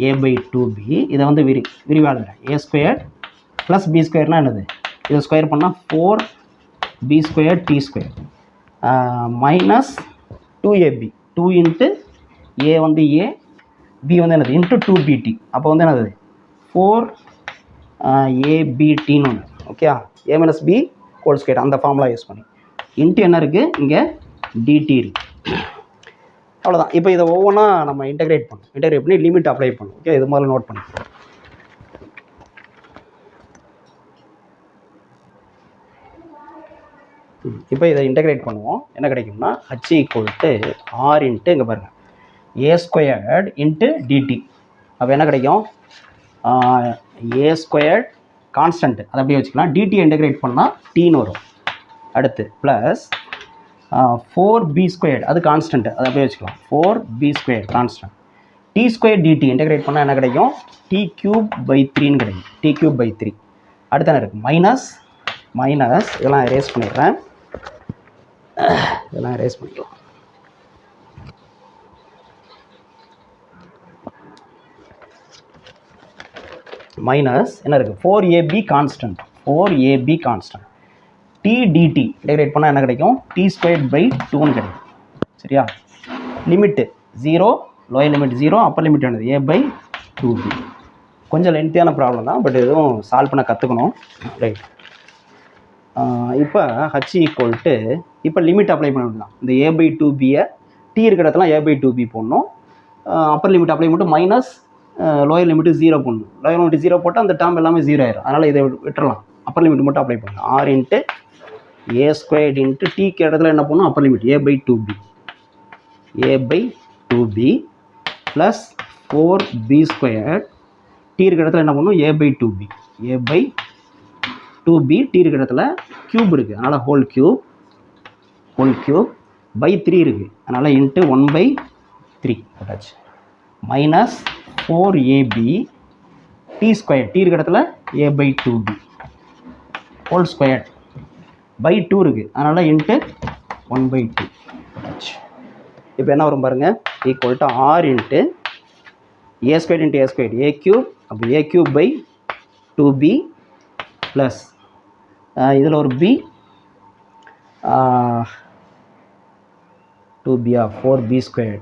a/2b. இதை வந்து விரிவாக எழுதுறேன், a² + b² என்னது, இதை ஸ்கொயர் பண்ணால் 4b² t² -2ab. 2 into a வந்து a, b வந்து என்னது இன்ட்டு 2bt. அப்போ வந்து என்னது 4abtன்னு ஒன்று. ஓகே, a-b ஹோல் ஸ்கொயர் அந்த ஃபார்முலா யூஸ் பண்ணி இன்ட்டு என்ன இருக்குது இங்கே டிடி இருக்குது. அவ்வளோதான். இப்போ இதை ஒவ்வொன்றா நம்ம இன்டெகிரேட் பண்ணி லிமிட் அப்ளை பண்ணும். ஓகே, இது முதல்ல நோட் பண்ணிக்கலாம். இப்போ இதை இன்டெகிரேட் பண்ணுவோம். என்ன கிடைக்கும்னா h equal to R into இங்கே பாருங்கள் a² இன்ட்டு டிடி. அப்போ என்ன கிடைக்கும், a² கான்ஸ்டன்ட், அதை அப்படியே வச்சுக்கலாம். டிடியை இன்டெகிரேட் பண்ணால் டீன்னு வரும். அடுத்து ப்ளஸ் 4b², அது கான்ஸ்டன்ட், அதை அப்படியே வச்சுக்கலாம். 4b² constant. t² dt integrate பண்ணால் என்ன கிடைக்கும், t³ / 3ன்னு கிடைக்கும். t³ / 3 அடுத்த என்ன இருக்குது மைனஸ் இதெல்லாம் erase பண்ணிடுறேன். இதெல்லாம் erase பண்ணிக்கலாம். மைனஸ் என்ன இருக்குது 4ab constant t dt integrate பண்ணால் என்ன கிடைக்கும் t²/2ன்னு கிடைக்கும். சரியா? Limit 0, lower limit 0, upper limit என்னது a/2b. கொஞ்சம் லென்த்தியான ப்ராப்ளம் தான், பட் எதுவும் சால்வ் பண்ண கற்றுக்கணும். ரைட். இப்போ h ஈக்குவல் இப்போ லிமிட் அப்ளை பண்ண வேண்டியதான். இந்த a/2bயை t இருக்கிற இடத்துல a/2b போடணும். அப்பர் லிமிட் அப்ளை மட்டும் மைனஸ் லோயர் லிமிட்டு 0 போடணும். லோயர் லிமிட் 0 போட்டால் அந்த டேர்ம் எல்லாமே 0 ஆயிரும். அதனால் இதை விட்டுறலாம். அப்பர் லிமிட் மட்டும் அப்ளை பண்ணலாம். r இன்ட்டு a² இன்ட்டு டீக்கு இடத்துல என்ன பண்ணணும் upper limit a/2b plus 4b². D இருக்கிற இடத்துல என்ன பண்ணணும் a/2b டி இருக்கிற இடத்துல க்யூப் இருக்குது, அதனால் ஹோல் க்யூப் பை 3 இருக்குது, அதனால் இன்ட்டு 1/3 போட்டாச்சு. மைனஸ் 4ab t² டி இருக்கிற இடத்துல a/2b ஹோல் ஸ்கொயர் பை 2 இருக்குது, அதனால் இன்ட்டு 1/2 போட்டாச்சு. இப்போ என்ன வரும் பாருங்கள், equal to r into a² into a² a³ அப்போ a³/2b ப்ளஸ் இதில் ஒரு b 4b².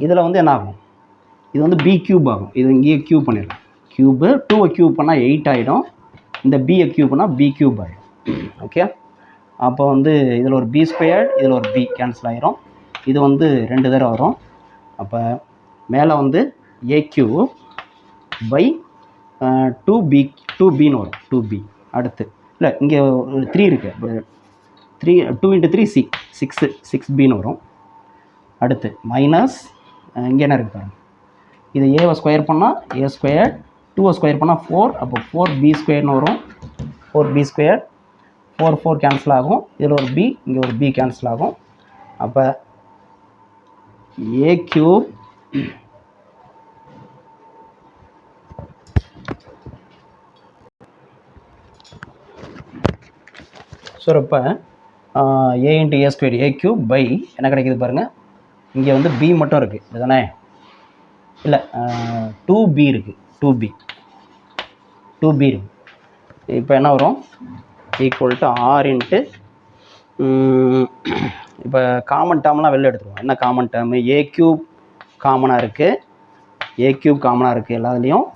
இதில் வந்து என்ன ஆகும், இது வந்து b³ ஆகும். இது இங்கேயே க்யூப் பண்ணிடலாம். க்யூபு 2 க்யூப் பண்ணால் 8 ஆகிடும். இந்த b க்யூப் பண்ணால் b³ ஆகிடும். ஓகே, அப்போ வந்து இதில் ஒரு b², இதில் ஒரு b கேன்சல் ஆகிரும். இது வந்து 2 தடவை வரும். அப்போ மேலே வந்து a³/2bன்னு வரும். 2b அடுத்து இல்லை, இங்கே 3 இருக்குது. 2 × 3 6bன்னு வரும். அடுத்து மைனஸ் இங்கே என்ன இருக்குது பாருங்கள், இது ஏவை ஸ்கொயர் பண்ணால் a², 2 ஸ்கொயர் பண்ணால் 4, அப்போ 4b²ன்னு வரும். 4b², 4 கேன்சல் ஆகும். இதில் ஒரு b, இங்கே ஒரு b கேன்சல் ஆகும். அப்போ a³ ஸோ இப்போ a × a² a³ பை என்ன கிடைக்கிது பாருங்கள், இங்கே வந்து b மட்டும் இருக்குது இதுதானே, இல்லை 2b இருக்குது. 2b இருக்குது. இப்போ என்ன வரும், ஈக்குவல் டு r இன்ட்டு இப்போ காமன் டேர்ம்லாம் வெளில எடுத்துருவோம். என்ன காமன் டேர்மு, a³ காமனாக இருக்குது எல்லாத்துலேயும்,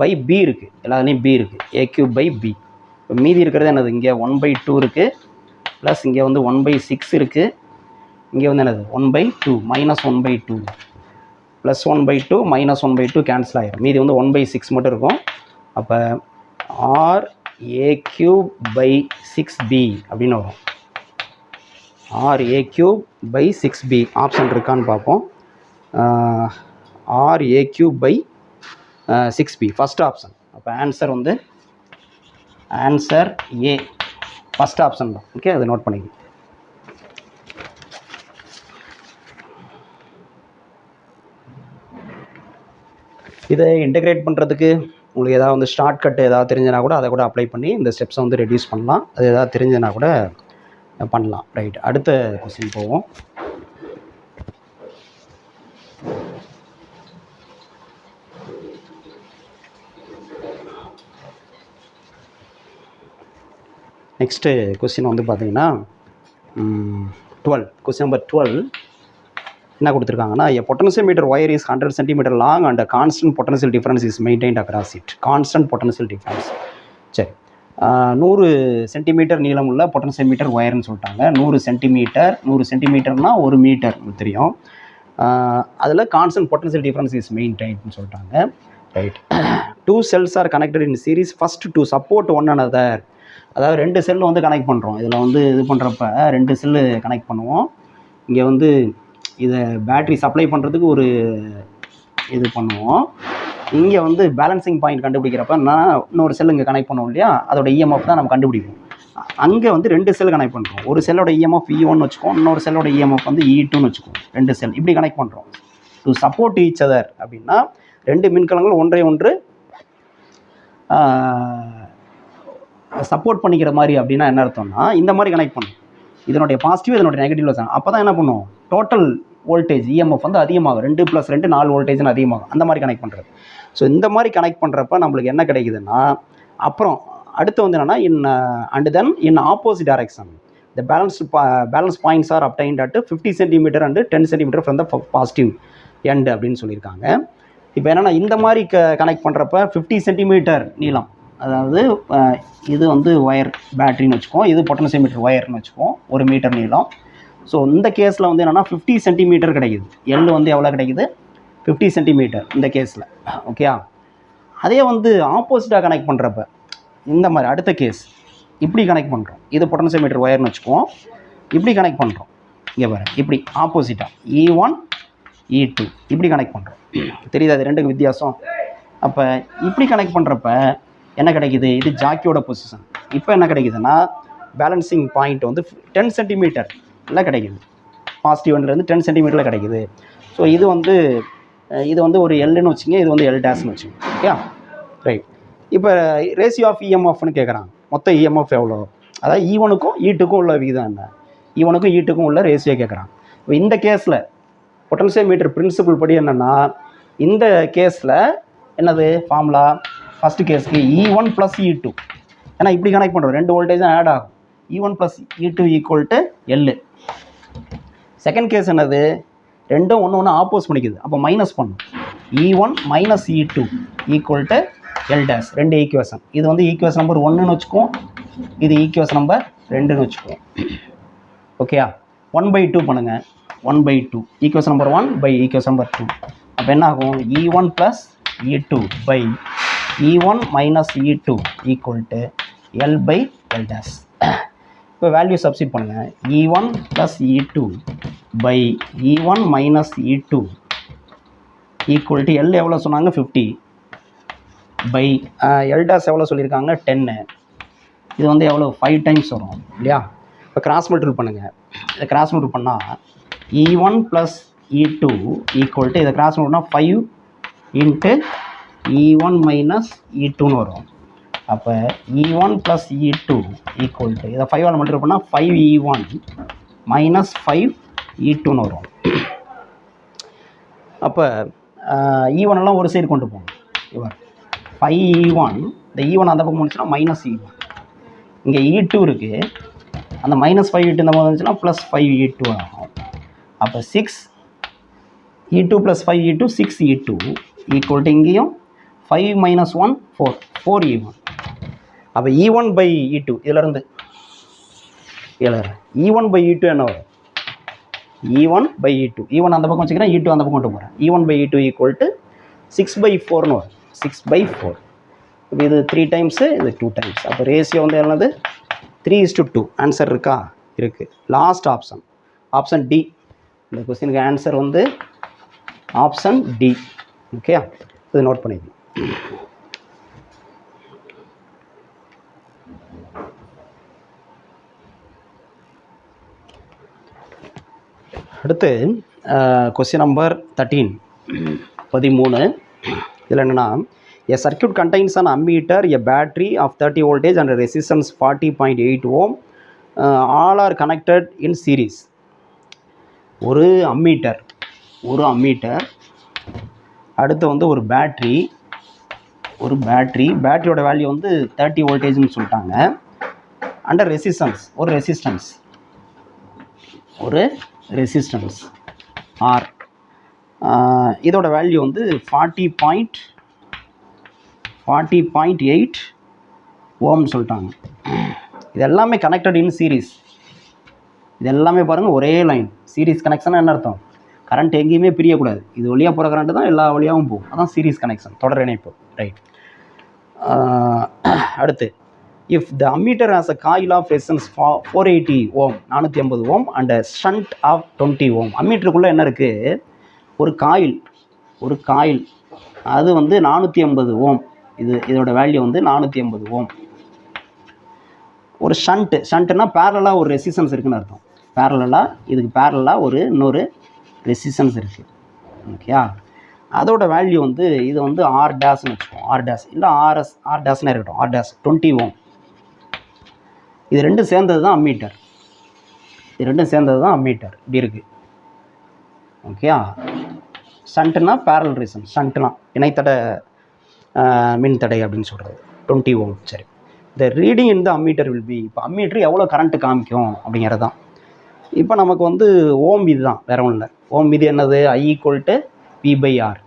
பை b இருக்குது எல்லாத்துலேயும் b இருக்குது, a³/b. இப்போ மீதி இருக்கிறது என்னது, இங்கே 1/2 இருக்குது, ப்ளஸ் இங்கே வந்து 1/6 இருக்குது, இங்கே வந்து என்னது 1/2 மைனஸ் 1/2 ப்ளஸ் 1/2 மைனஸ் 1/2 கேன்சல் ஆகிடும். மீதி வந்து 1/6 மட்டும் இருக்கும். அப்போ r a³/6b அப்படின்னு வரும். r a³/6b ஆப்ஷன் இருக்கான்னு பார்ப்போம். r a³/6b first option. அப்போ ஆன்சர் வந்து ஆன்சர் ஏ ஃபஸ்ட் ஆப்ஷன் தான். ஓகே, அதை நோட் பண்ணிக்கணும். இதை இன்டெகிரேட் பண்ணுறதுக்கு உங்களுக்கு ஏதாவது வந்து ஷார்ட் கட் ஏதாவது தெரிஞ்சனா கூட அதை கூட அப்ளை பண்ணி இந்த ஸ்டெப்ஸை வந்து ரெடியூஸ் பண்ணலாம். அது ஏதாவது தெரிஞ்சனா கூட பண்ணலாம். ரைட், அடுத்த கொஸ்டின் போவோம். நெக்ஸ்ட்டு கொஸ்டின் வந்து பார்த்தீங்கன்னா 12, கொஸ்டின் நம்பர் 12 என்ன கொடுத்துருக்காங்கன்னா, a potentiometer wire is 100 cm long and a constant potential difference is maintained across it. Constant potential difference. சரி, 100 சென்டிமீட்டர் நீளம் உள்ள பொட்டன்சியோமீட்டர் ஒயர்னு சொல்லிட்டாங்க. 100 சென்டிமீட்டர்னால் 1 மீட்டர் தெரியும். அதில் கான்ஸ்டன்ட் பொட்டன்சியல் டிஃபரன்ஸ் இஸ் மெயின்டைன்னு சொல்லிட்டாங்க. Right, 2 cells are connected in series first to support one another. அதாவது 2 cell வந்து connect பண்ணுறோம். இதில் வந்து இது பண்ணுறப்ப 2 செல்லு கனெக்ட் பண்ணுவோம். இங்கே வந்து இதை பேட்ரி சப்ளை பண்ணுறதுக்கு ஒரு இது பண்ணுவோம். இங்கே வந்து பேலன்சிங் பாயிண்ட் கண்டுபிடிக்கிறப்ப நான் இன்னொரு செல் இங்கே கனெக்ட் பண்ணுவோம் இல்லையா, அதோட இஎம்எஃப் தான் நம்ம கண்டுபிடிப்போம். அங்கே வந்து 2 செல் கனெக்ட் பண்ணுறோம். ஒரு செல்லோட இஎம்எஃப் E1 வச்சுக்கோம், இன்னொரு செல்லோட இஎம்எஃப் வந்து E2ன்னு வச்சுக்கோம். 2 செல் இப்படி கனெக்ட் பண்ணுறோம். டு சப்போர்ட் ஈச் அதர் அப்படின்னா 2 மின்கலங்கள் ஒன்றை ஒன்று சப்போர்ட் பண்ணிக்கிற மாதிரி அப்படின்னா என்ன அர்த்தம்னா இந்த மாதிரி கனெக்ட் பண்ணும். இதனுடைய பாசிட்டிவ் இதனுடைய நெகட்டிவ் வச்சாங்க. அப்போ தான் என்ன பண்ணும், டோட்டல் வோல்டேஜ் இஎம்எஃப் வந்து அதிகமாகும். 2 + 2 4 வோல்டேஜ்னு அதிகமாகும். அந்த மாதிரி கனெக்ட் பண்ணுறது. ஸோ இந்த மாதிரி கனெக்ட் பண்ணுறப்ப நம்மளுக்கு என்ன கிடைக்குதுன்னா, அப்புறம் அடுத்து வந்து என்னென்னா and then in opposite direction the balance points are obtained at 50 cm and 10 cm from the positive end அப்படின்னு சொல்லியிருக்காங்க. இப்போ என்னென்னா இந்த மாதிரி கனெக்ட் பண்ணுறப்ப 50 சென்டிமீட்டர் நீளம், அதாவது இது வந்து ஒயர் பேட்டரின்னு வச்சுக்கோம், இது பொட்டன்சியோமீட்டர் ஒயர்னு வச்சுக்கோம், 1 மீட்டர் நீளம். ஸோ இந்த கேஸில் வந்து என்னென்னா 50 சென்டிமீட்டர் கிடைக்குது. எல் வந்து எவ்வளோ கிடைக்குது, 50 சென்டிமீட்டர் இந்த கேஸில். ஓகேயா. அதே வந்து ஆப்போசிட்டாக கனெக்ட் பண்ணுறப்ப இந்த மாதிரி அடுத்த கேஸ் இப்படி கனெக்ட் பண்ணுறோம். இது பொட்டன்சியோமீட்டர் ஒயர்னு வச்சுக்குவோம், இப்படி கனெக்ட் பண்ணுறோம். இங்கே பாரு, இப்படி ஆப்போசிட்டாக E1 E2 இப்படி கனெக்ட் பண்ணுறோம். தெரியுது அது ரெண்டுக்கு வித்தியாசம். அப்போ இப்படி கனெக்ட் பண்ணுறப்ப என்ன கிடைக்குது, இது ஜாக்கியோட பொசிஷன். இப்போ என்ன கிடைக்குதுன்னா பேலன்சிங் பாயிண்ட் வந்து 10 சென்டிமீட்டரில் கிடைக்குது. பாசிட்டிவ் எண்ட்லேருந்து 10 சென்டிமீட்டரில் கிடைக்குது. ஸோ இது வந்து ஒரு எல்லுன்னு வச்சுங்க, இது வந்து எல் டேஷ்னு வச்சுங்க. Okay right. இப்போ ரேஷியோ ஆஃப் இஎம்எஃப்னு கேட்குறாங்க. மொத்த இஎம்எஃப் எவ்வளோ, அதாவது E1க்கும் E2க்கும் உள்ள விகிதம் என்ன, E1க்கும் E2க்கும் உள்ள ரேஷியோ கேட்குறாங்க. இப்போ இந்த கேஸில் பொட்டன்சியோமீட்டர் பிரின்சிபிள் படி என்னென்னா, இந்த கேஸில் என்னது ஃபார்முலா, ஃபஸ்ட்டு கேஸுக்கு E1 + E2, ஏன்னா இப்படி கனெக்ட் பண்ணுறோம், 2 வோல்டேஜும் ஆட் ஆகும். E1 + E2 = L. Second case என்னது, ரெண்டும் ஒன்று ஆப்போஸ் பண்ணிக்குது, அப்போ மைனஸ் பண்ணும். E1 - E2 = L dash. 2 equation. இது வந்து ஈக்குவேஷன் நம்பர் 1ன்னு வச்சுக்குவோம், இது ஈக்குவேஷன் நம்பர் 2ன்னு வச்சுக்குவோம். ஓகேயா. 1/2 பண்ணுங்கள். 1/2 equation number 1 by equation number 2. அப்போ என்ன ஆகும், E1 + E2 பை E1 - E2 = L/L டேஷ். இப்போ வேல்யூ சப்ஸ்டிட் பண்ணுங்கள். E1 + E2 பை E1 - E2 L எவ்வளோ சொன்னாங்க, 50 பை L டேஷ் எவ்வளோ சொல்லியிருக்காங்க, 10. இது வந்து எவ்வளோ 5 டைம்ஸ் வரும் இல்லையா. இப்போ கிராஸ் மல்டிபிள் பண்ணுங்கள். இதை கிராஸ் மல்டிபிள் பண்ணால் E1 + E2 இதை கிராஸ் மல்டிபிள் பண்ணால் 5 × E1 - E2ன்னு வரும். அப்போ E1 + E2 இதை 5ஆல் மல்டிபிள் பண்ணால் 5E1 - 5E2ன்னு வரும். அப்போ E1 எல்லாம் ஒரு சைடு கொண்டு போகணும். இவர் 5E1, இந்த E1 அந்த பக்கம் வந்துச்சுன்னா -E1, இங்கே E2 இருக்குது, அந்த -5E2 இந்த மாதிரி வந்துச்சுன்னா +5E2 ஆகும். அப்போ 6E2 + 5E2 6E2 இங்கேயும் 5 - 1 4E1. அப்போ E1/E2 இதிலேருந்து E1/E2 என்ன வரும், E1/E2, E1 அந்த பக்கம் வச்சுக்கிறேன், E2 அந்த பக்கம் கொண்டு போகிறேன். E1/E2 = 6/4ன்னு வரும். 6/4. இப்போ இது 3 டைம்ஸு, இது 2 டைம்ஸ். அப்போ ரேஷியோ வந்து என்னது 3:2. ஆன்சர் இருக்கா, இருக்குது. Last option, option D. இந்த கொஸ்டினுக்கு ஆன்சர் வந்து ஆப்ஷன் டி. ஓகே, இது நோட் பண்ணிக்கணும். அடுத்து கொஸ்டின் நம்பர் 13. இதில் என்னென்னா, a circuit contains an ammeter, a battery of 30 voltage and a resistance 40.8 ohm. All are connected in series. ஒரு அம்மீட்டர், அடுத்து வந்து ஒரு பேட்டரியோட வேல்யூ வந்து 30 வோல்டேஜ்னு சொல்லிட்டாங்க. அண்டர் ரெசிஸ்டன்ஸ், ஒரு ரெசிஸ்டன்ஸ் R, இதோட வேல்யூ வந்து 40.8 ஓம்னு சொல்லிட்டாங்க. இது எல்லாமே கனெக்டட் இன் சீரீஸ். இது எல்லாமே பாருங்கள் ஒரே லைன். சீரீஸ் கனெக்ஷன் என்ன அர்த்தம், கரண்ட் எங்கேயுமே பிரியக்கூடாது, இது வழியாக போகிற கரண்ட் தான் எல்லா வழியாகவும் போகும், அதான் சீரீஸ் கனெக்ஷன், தொடர் இணைப்பு. ரைட். அடுத்து, if the ammeter has a coil of resistance 480 ohm 480 ohm and shunt of 20 ohm. அம்மீட்டருக்குள்ளே என்ன இருக்குது, ஒரு காயில், அது வந்து 480 ஓம். இதோட வேல்யூ வந்து 480 ஓம். ஒரு ஷண்ட்டுனா பேரலாக ஒரு ரெசிஸ்டன்ஸ் இருக்குன்னு அர்த்தம். இதுக்கு பேரலாக இன்னொரு ரெசிஸ்டன்ஸ் இருக்குது. ஓகேயா. அதோட வேல்யூ வந்து இது வந்து ஆர் டேஷ்னு வச்சுக்கோம். ஆர் டேஷ் இல்லை ஆர் டேஷ்னே இருக்கட்டும். R dash 20 ohm. இது ரெண்டும் சேர்ந்தது தான் அம்மீட்டர். இப்படி இருக்குது. ஓகே. ஷண்ட்னா பேரல் ரீசன். ஷண்ட்னா இணைத்தடை மின்தடை அப்படின்னு சொல்கிறது. 20 ஓம். சரி. இந்த ரீடிங் இந்த அம்மீட்டர் வில் பி, இப்போ அம்மீட்டர் எவ்வளோ கரண்ட்டு காமிக்கும் அப்படிங்கிறது தான். இப்போ நமக்கு வந்து ஓம் விதி தான், வேற ஒன்றும் இல்லை. ஓம் விதி என்னது? I = V/R.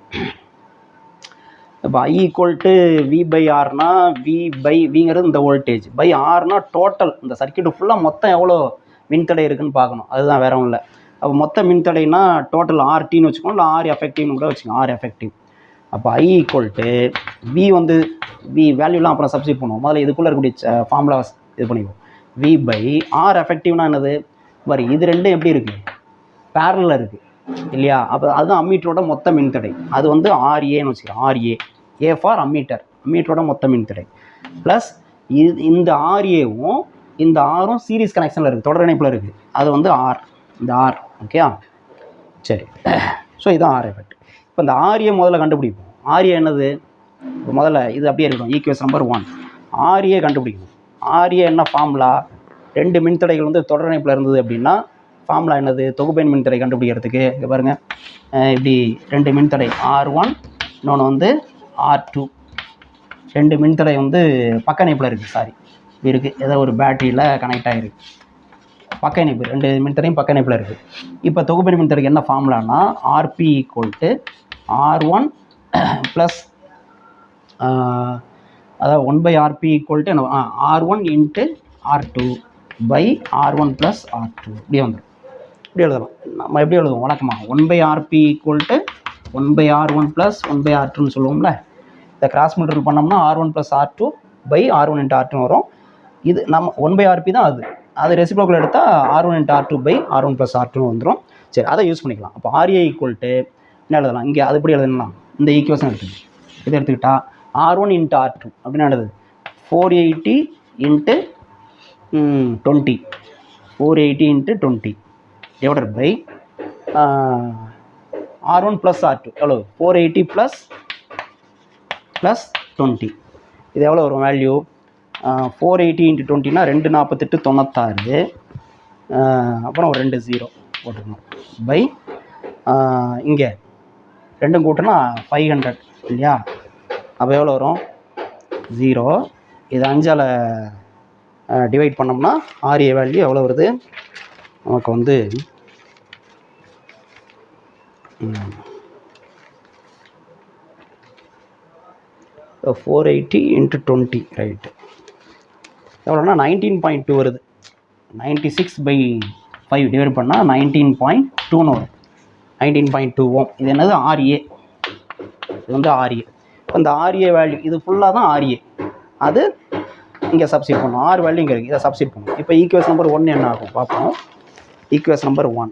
இப்போ I = V/Rனா Vங்கிறது இந்த வோல்டேஜ், பை ஆர்னா டோட்டல் இந்த சர்க்கியூட் ஃபுல்லாக மொத்தம் எவ்வளோ மின்தடை இருக்குதுன்னு பார்க்கணும். அதுதான், வேற ஒன்றும் இல்லை. அப்போ மொத்த மின்தடைனா டோட்டல் RTன்னு வச்சுக்கோங்க, இல்லை R எஃபெக்டிவ்னு கூட வச்சுக்கோங்க. R effective. அப்போ I = V வந்து வேல்யூலாம் அப்புறம் சப்ஸ்டிட் பண்ணுவோம். முதல்ல இதுக்குள்ளே இருக்கக்கூடிய ஃபார்முலா இது பண்ணிக்குவோம். V/R எஃபெக்டிவ்னா என்னது? மாதிரி இது ரெண்டும் எப்படி இருக்குது? பேரலில் இருக்குது இல்லையா? அப்போ அதுதான் அம்மீட்டரோட மொத்த மின்தடை. அது வந்து RAன்னு வச்சுக்கிறோம். A ஃபார் அம்மீட்டரோட மொத்த மின்தடை ப்ளஸ் இந்த RAவும் இந்த ஆரும் சீரிஸ் கனெக்ஷனில் இருக்குது, தொடர் இணைப்பில் இருக்குது. அது வந்து இந்த R. ஓகே. சரி. ஸோ இதுதான் R எஃபெக்ட். இப்போ இந்த RA முதல்ல கண்டுபிடிப்போம். RA என்னது? இப்போ முதல்ல இது அப்படியே இருக்கணும். ஈக்குவேஷன் நம்பர் 1 RA கண்டுபிடிக்கணும். RA என்ன ஃபார்முலா? ரெண்டு மின்தடைகள் வந்து தொடர் இணைப்பில் இருந்தது அப்படின்னா ஃபார்முலா என்னது? தொகுப்பெண் மின்தடை கண்டுபிடிக்கிறதுக்கு இங்கே பாருங்கள், இப்படி ரெண்டு மின்தடை R1 இன்னொன்று வந்து R2. ரெண்டு மின்தடை வந்து பக்க இணைப்பில் இருக்குது. இப்படி இருக்குது. ஏதோ ஒரு பேட்டரியில் கனெக்ட் ஆகிருக்கு. பக்க இணைப்பு, ரெண்டு மின்தடையும் பக்க இணைப்பில் இருக்குது. இப்போ தொகுப்பெண் மின்தடைக்கு என்ன ஃபார்முலானா RP = R1 ப்ளஸ் அதாவது 1/RP = R1 × R2 by R1 + R2. இப்படியே வந்துடும். இப்படி எழுதலாம். நம்ம எப்படி எழுதுவோம் வழக்கமாக? 1/RP = 1/R1 + 1/R2ன்னு சொல்லுவோம்ல. இதை கிராஸ் மல்டிபிள் பண்ணோம்னா R1 + R2 by R1 × R2 வரும். இது நம்ம 1/RP தான். அது ரெசிப்ரோக்கல் எடுத்தால் R1 × R2 by R1 + R2 வந்துடும். சரி, அதை யூஸ் பண்ணிக்கலாம். அப்போ RA = என்ன எழுதலாம்? இங்கே அது எப்படி எழுதலாம்? இந்த ஈக்குவேஷன் எடுத்துக்கிட்டு இதை எடுத்துக்கிட்டா R1 × R2 அப்படின்னு எழுதுது 480 × 20 480 × 20 divided by R1 + R2 எவ்வளோ? 480 + 20. இது எவ்வளோ வரும் வேல்யூ? 480 × 20னா 248 96. அப்புறம் ஒரு 2 0 போட்டுக்கணும். பை இங்கே ரெண்டும் கூட்டினா 500 இல்லையா? அப்போ எவ்வளோ வரும்? 0. இது 5ஆல் டிவைட் பண்ணோம்னா RA வேல்யூ எவ்வளோ வருது? நமக்கு வந்து 480 × 20 ரைட்டு. எவ்வளோனா 19.2 வருது. 96/5 டிவைட் பண்ணால் 19.2ன்னு வரும். 19.2 ஓம். இது என்னது? RA. இது வந்து RA. இப்போ இந்த RA வேல்யூ இது ஃபுல்லாக தான் RA. அது இங்கே சப்ஸ்டிட் பண்ணணும். R வேல்யூ இங்கே இருக்குது, இதை சப்ஸ்டிட் பண்ணணும். இப்போ ஈக்குவேஷன் நம்பர் 1 என்ன ஆகும் பார்ப்போம். ஈக்குவேஷன் நம்பர் 1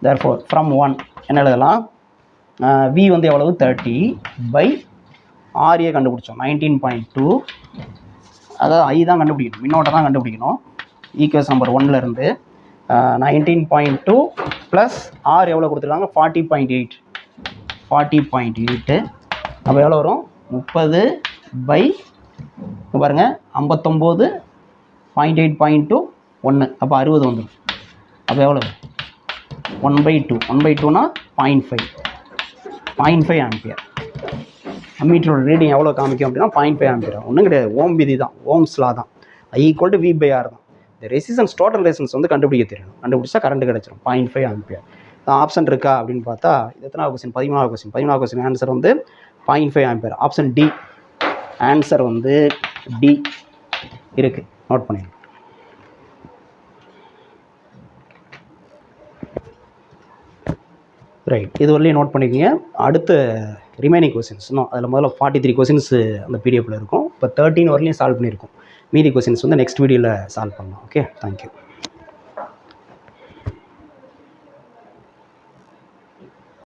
therefore from 1 என்ன எழுதலாம்? V வந்து எவ்வளவு? 30 by RA கண்டுபிடிச்சோம் 19.2. அதாவது I தான் கண்டுபிடிக்கணும், மின்னோட்டம் தான் கண்டுபிடிக்கணும். ஈக்குவேஷன் நம்பர் 1லேருந்து 19.2 ப்ளஸ் R எவ்வளோ கொடுத்துருக்காங்க? 40.8. 40.8 அப்போ எவ்வளோ வரும்? 30 by பாருங்கள் 59.8.2 1. அப்போ 60 வந்துடும். அப்போ எவ்வளோ? 1/2. 1/2னா 0.5 ஆம்பியர். அம்மீட்டரோட ரீடிங் எவ்வளோ காமிக்கும் அப்படின்னா 0.5 ஆம்பியர். ஒன்றும் கிடையாது, ஓம் விதி தான், ஓம்ஸ் லா தான். I = V/R தான். இந்த ரெசிஸ்டன்ஸ் டோட்டல் ரெசிஸ்டன்ஸ் வந்து கண்டுபிடிக்க தெரியும். கண்டுபிடிச்சா கரண்ட் கிடச்சிடும் 0.5 ஆம்பியர். ஆப்ஷன் இருக்கா அப்படின்னு பார்த்தா இது எத்தனாவது கொஸ்டின்? 13வது கொஸ்டின். 13வது கொஸ்டின் ஆன்சர் வந்து 0.5 ஆம்பியர். Option D. ஆன்சர் வந்து டி இருக்குது. நோட் பண்ணிடுங்க. ரைட், இது வரலையும் நோட் பண்ணிக்கோங்க. அடுத்த ரிமைனிங் கொஸ்டின்ஸ் இன்னும் அதில் முதல்ல 43 கொஸ்டின்ஸ் அந்த பிடிஎஃப்பில் இருக்கும். இப்போ 13 வரலையும் சால்வ் பண்ணியிருக்கோம். மீதி கொஸ்டின்ஸ் வந்து நெக்ஸ்ட் வீடியோவில் சால்வ் பண்ணலாம். Okay, thank you.